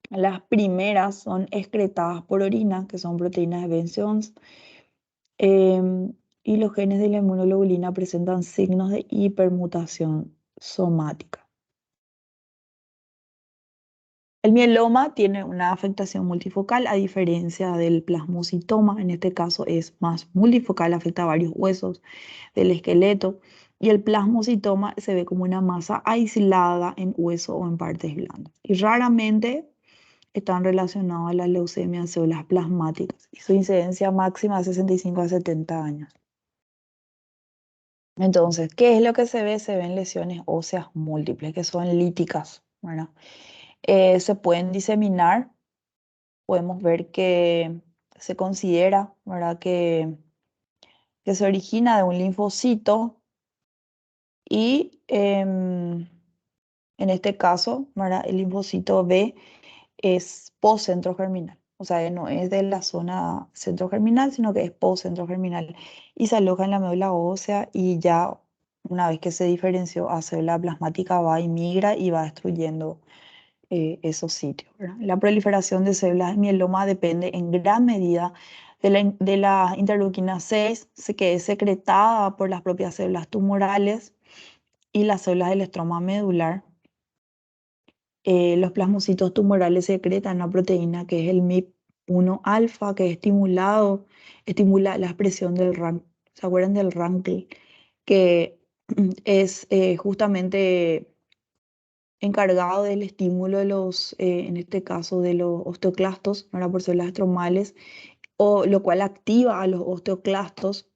Las primeras son excretadas por orina, que son proteínas de Benzions, y los genes de la inmunoglobulina presentan signos de hipermutación somática. El mieloma tiene una afectación multifocal, a diferencia del plasmocitoma. En este caso es más multifocal, afecta a varios huesos del esqueleto. Y el plasmocitoma se ve como una masa aislada en hueso o en partes blandas. Y raramente están relacionados a la leucemia en células plasmáticas. Y su incidencia máxima es 65 a 70 años. Entonces, ¿qué es lo que se ve? Se ven lesiones óseas múltiples, que son líticas, ¿verdad? Se pueden diseminar. Podemos ver que se considera, ¿verdad? Que se origina de un linfocito y en este caso, ¿verdad? El linfocito B es post-centro germinal. O sea, no es de la zona centro germinal, sino que es post-centro germinal y se aloja en la médula ósea y ya una vez que se diferenció a célula plasmática va y migra y va destruyendo esos sitios, ¿verdad? La proliferación de células de mieloma depende en gran medida de la interleuquina 6, que es secretada por las propias células tumorales y las células del estroma medular. Los plasmocitos tumorales secretan una proteína que es el MIP-1 alfa, que es estimula la expresión del RANK. ¿Se acuerdan del RANKL? Que es justamente encargado del estímulo de en este caso, de los osteoclastos, ¿verdad? Por células estromales, o lo cual activa a los osteoclastos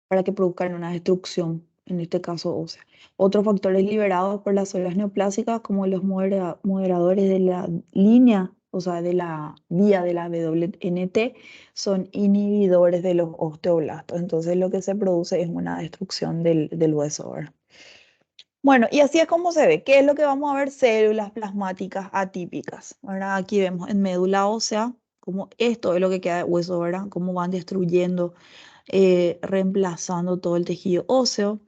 para que produzcan una destrucción, en este caso ósea. Otros factores liberados por las células neoplásicas, como los moderadores de la línea, o sea, de la vía de la WNT, son inhibidores de los osteoblastos. Entonces, lo que se produce es una destrucción del hueso, ¿verdad? Bueno, y así es como se ve. ¿Qué es lo que vamos a ver? Células plasmáticas atípicas, ¿verdad? Aquí vemos en médula ósea, como esto es lo que queda de hueso, ¿verdad? Cómo van destruyendo, reemplazando todo el tejido óseo.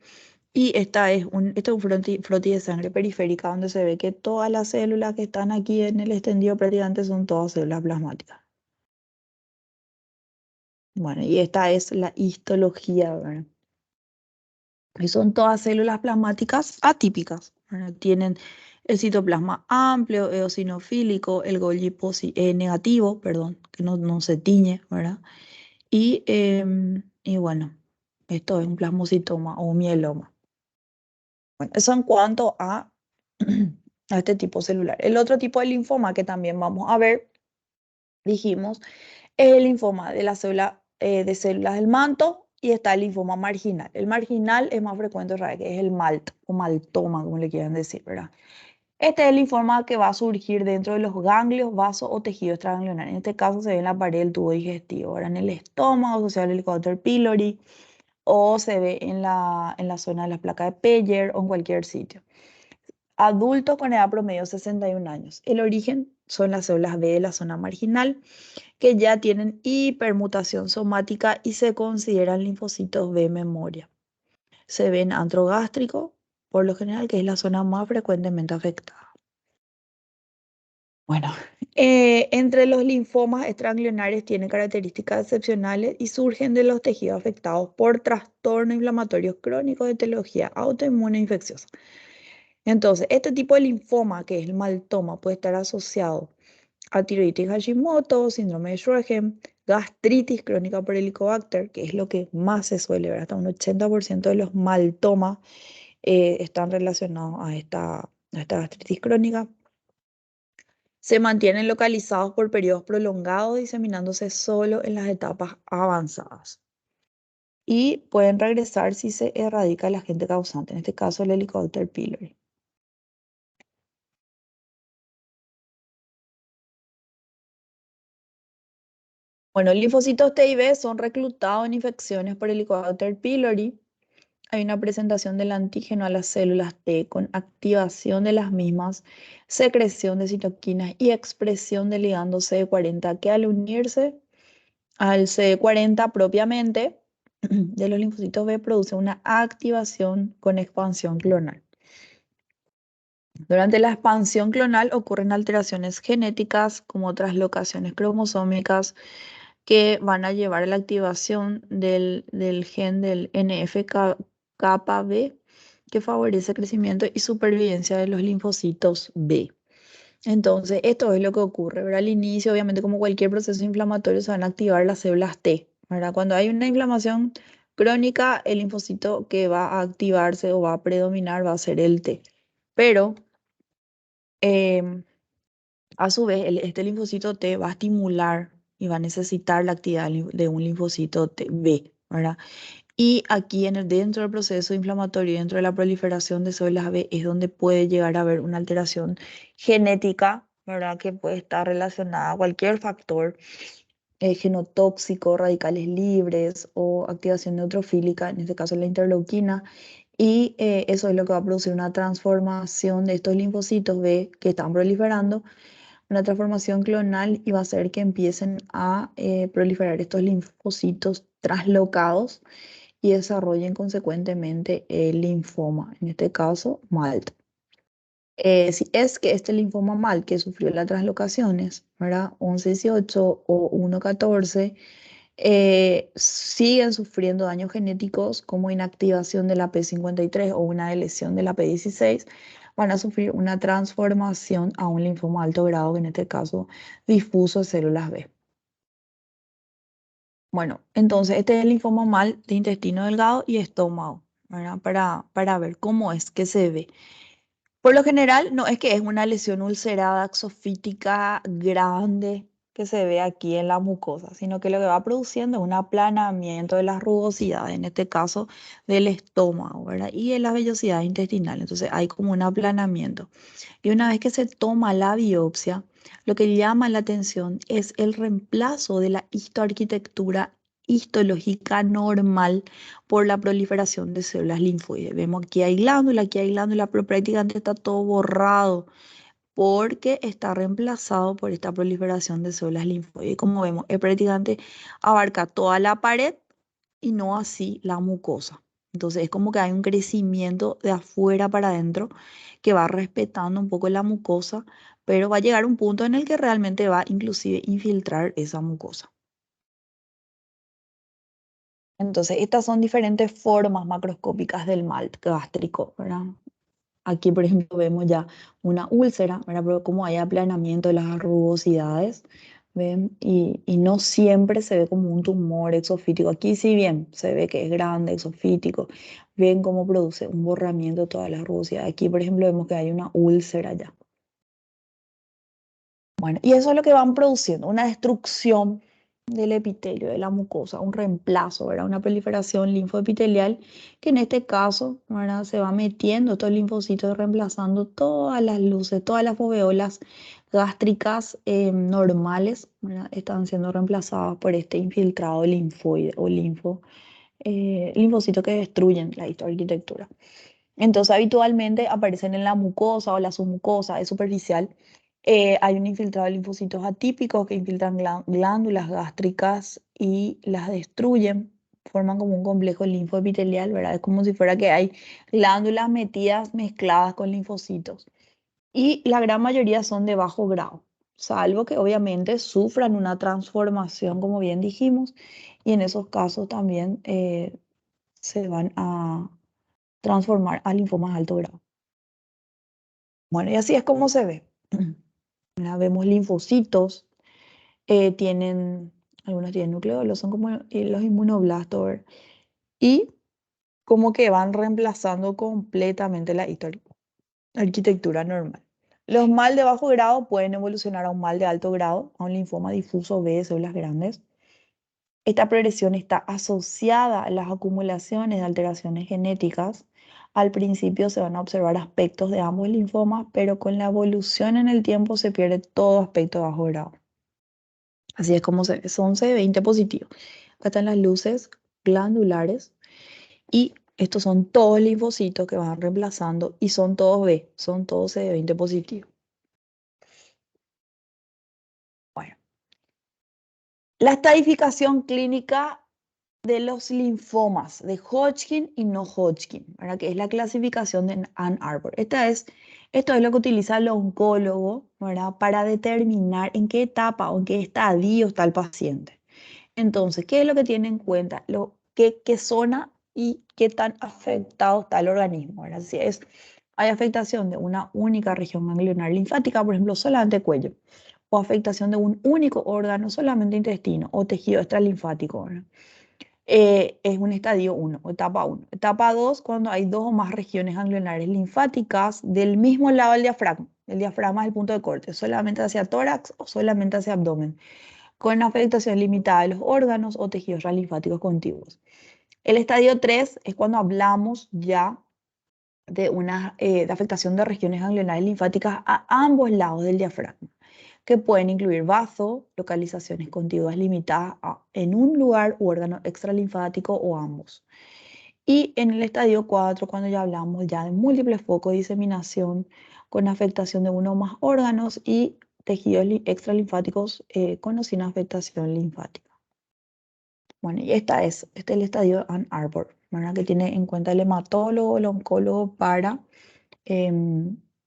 Y este es un frotis de sangre periférica donde se ve que todas las células que están aquí en el extendido prácticamente son todas células plasmáticas. Bueno, y esta es la histología, ¿verdad? Y son todas células plasmáticas atípicas, ¿verdad? Tienen el citoplasma amplio, eosinofílico, el Golgi negativo, perdón, que no se tiñe, ¿verdad? Y Y bueno, esto es un plasmocitoma o un mieloma. Bueno, eso en cuanto a, a este tipo celular. El otro tipo de linfoma que también vamos a ver, dijimos, es el linfoma de la célula, de células del manto y está el linfoma marginal. El marginal es más frecuente, ¿verdad? Que es el MALT o maltoma, como le quieran decir, ¿verdad? Este es el linfoma que va a surgir dentro de los ganglios, vasos o tejidos extraganglionares. En este caso se ve en la pared del tubo digestivo, ahora en el estómago, asociado al helicobacter pylori, o se ve en la zona de la placa de Peyer o en cualquier sitio. Adultos con edad promedio 61 años. El origen son las células B de la zona marginal, que ya tienen hipermutación somática y se consideran linfocitos B memoria. Se ven antrogástrico, por lo general, que es la zona más frecuentemente afectada. Bueno, entre los linfomas extraganglionares tienen características excepcionales y surgen de los tejidos afectados por trastornos inflamatorios crónicos de etiología autoinmune e infecciosa. Entonces, este tipo de linfoma, que es el maltoma, puede estar asociado a tiroiditis Hashimoto, síndrome de Sjögren, gastritis crónica por Helicobacter, que es lo que más se suele ver, hasta un 80% de los maltomas están relacionados a esta gastritis crónica. Se mantienen localizados por periodos prolongados, diseminándose solo en las etapas avanzadas. Y pueden regresar si se erradica el agente causante, en este caso el Helicobacter pylori. Bueno, linfocitos T y B son reclutados en infecciones por Helicobacter pylori. Hay una presentación del antígeno a las células T con activación de las mismas, secreción de citoquinas y expresión del ligando CD40 que al unirse al CD40 propiamente de los linfocitos B produce una activación con expansión clonal. Durante la expansión clonal ocurren alteraciones genéticas como translocaciones cromosómicas que van a llevar a la activación del gen del NF-kappa B que favorece el crecimiento y supervivencia de los linfocitos B. Entonces, esto es lo que ocurre, ¿verdad? Al inicio, obviamente, como cualquier proceso inflamatorio, se van a activar las células T, ¿verdad? Cuando hay una inflamación crónica, el linfocito que va a activarse o va a predominar va a ser el T. Pero, em, a su vez, este linfocito T va a estimular y va a necesitar la actividad de un linfocito B, ¿verdad? Y aquí dentro del proceso inflamatorio, dentro de la proliferación de células B, es donde puede llegar a haber una alteración genética, ¿verdad? Que puede estar relacionada a cualquier factor genotóxico, radicales libres o activación neutrofílica, en este caso la interleuquina. Y eso es lo que va a producir una transformación de estos linfocitos B que están proliferando, una transformación clonal y va a hacer que empiecen a proliferar estos linfocitos traslocados y desarrollen consecuentemente el linfoma, en este caso MALT. Si es que este linfoma MALT que sufrió las translocaciones, ¿verdad? 11-18 o 1-14, siguen sufriendo daños genéticos como inactivación de la P53 o una lesión de la P16, van a sufrir una transformación a un linfoma alto grado, que en este caso difuso de células B. Bueno, entonces este es el linfoma MALT de intestino delgado y estómago, ¿verdad? Para ver cómo es que se ve. Por lo general, no es que es una lesión ulcerada exofítica grande que se ve aquí en la mucosa, sino que lo que va produciendo es un aplanamiento de las rugosidades, en este caso del estómago, ¿verdad? Y de la vellosidad intestinal. Entonces hay como un aplanamiento. Y una vez que se toma la biopsia, lo que llama la atención es el reemplazo de la histoarquitectura histológica normal por la proliferación de células linfoides. Vemos aquí hay glándula, pero prácticamente está todo borrado porque está reemplazado por esta proliferación de células linfoides. Como vemos, prácticamente abarca toda la pared y no así la mucosa. Entonces es como que hay un crecimiento de afuera para adentro que va respetando un poco la mucosa, pero va a llegar un punto en el que realmente va inclusive infiltrar esa mucosa. Entonces, estas son diferentes formas macroscópicas del mal gástrico, ¿verdad? Aquí, por ejemplo, vemos ya una úlcera, ¿verdad? Pero como hay aplanamiento de las rugosidades, ¿ven? Y no siempre se ve como un tumor exofítico. Aquí sí bien, se ve que es grande, exofítico. Ven cómo produce un borramiento de todas las rugosidades. Aquí, por ejemplo, vemos que hay una úlcera ya. Bueno, y eso es lo que van produciendo, una destrucción del epitelio, de la mucosa, un reemplazo, ¿verdad? Una proliferación linfoepitelial que en este caso, ¿verdad? Se va metiendo estos linfocitos reemplazando todas las luces, todas las foveolas gástricas normales, ¿verdad? Están siendo reemplazadas por este infiltrado linfoide o linfocitos que destruyen la histoarquitectura. Entonces, habitualmente aparecen en la mucosa o la submucosa, es superficial. Hay un infiltrado de linfocitos atípicos que infiltran glándulas gástricas y las destruyen. Forman como un complejo linfoepitelial, ¿verdad? Es como si fuera que hay glándulas metidas mezcladas con linfocitos. Y la gran mayoría son de bajo grado, salvo que obviamente sufran una transformación, como bien dijimos, y en esos casos también se van a transformar a linfomas de alto grado. Bueno, y así es como se ve. Ahora vemos linfocitos, algunos tienen nucleolos, son como los inmunoblastos, ¿verdad? Y como que van reemplazando completamente la arquitectura normal. Los mal de bajo grado pueden evolucionar a un mal de alto grado, a un linfoma difuso B de células grandes. Esta progresión está asociada a las acumulaciones de alteraciones genéticas. Al principio se van a observar aspectos de ambos linfomas, pero con la evolución en el tiempo se pierde todo aspecto de bajo grado. Así es como se ve, son CD20 positivos. Acá están las luces glandulares y estos son todos linfocitos que van reemplazando y son todos B, son todos CD20 positivos. Bueno, la estadificación clínica de los linfomas de Hodgkin y no Hodgkin, ¿verdad? Que es la clasificación de Ann Arbor. Esto es lo que utiliza el oncólogo, ¿verdad? Para determinar en qué etapa o en qué estadio está el paciente. Entonces, ¿qué es lo que tiene en cuenta? Qué zona y qué tan afectado está el organismo, ¿verdad? Si hay afectación de una única región ganglionar linfática, por ejemplo, solamente cuello, o afectación de un único órgano, solamente intestino, o tejido extralinfático, ¿verdad? Es un estadio 1, etapa 1. Etapa 2, cuando hay dos o más regiones ganglionares linfáticas del mismo lado del diafragma. El diafragma es el punto de corte, solamente hacia tórax o solamente hacia abdomen, con afectación limitada de los órganos o tejidos linfáticos contiguos. El estadio 3 es cuando hablamos ya de afectación de regiones ganglionares linfáticas a ambos lados del diafragma, que pueden incluir vaso, localizaciones contiguas limitadas en un lugar u órgano extralinfático o ambos. Y en el estadio 4, cuando ya hablamos ya de múltiples focos de diseminación con afectación de uno o más órganos y tejidos extralinfáticos con o sin afectación linfática. Bueno, y este es el estadio Ann Arbor, ¿verdad? Que tiene en cuenta el hematólogo, el oncólogo para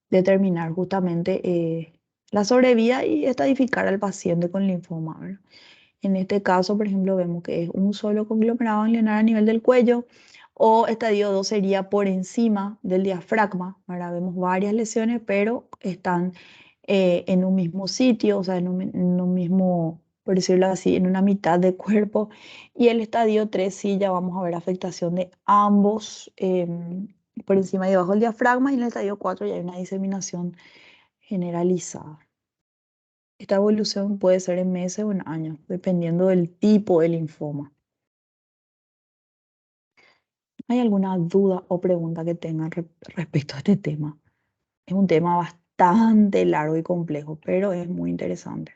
determinar justamente la sobrevida y estadificar al paciente con linfoma, ¿verdad? En este caso, por ejemplo, vemos que es un solo conglomerado ganglionar a nivel del cuello, o estadio 2 sería por encima del diafragma. Ahora vemos varias lesiones, pero están en un mismo sitio, o sea, en un mismo, por decirlo así, en una mitad del cuerpo. Y el estadio 3 sí ya vamos a ver afectación de ambos por encima y debajo del diafragma, y en el estadio 4 ya hay una diseminación generalizada. Esta evolución puede ser en meses o en años, dependiendo del tipo de linfoma. ¿Hay alguna duda o pregunta que tengan respecto a este tema? Es un tema bastante largo y complejo, pero es muy interesante.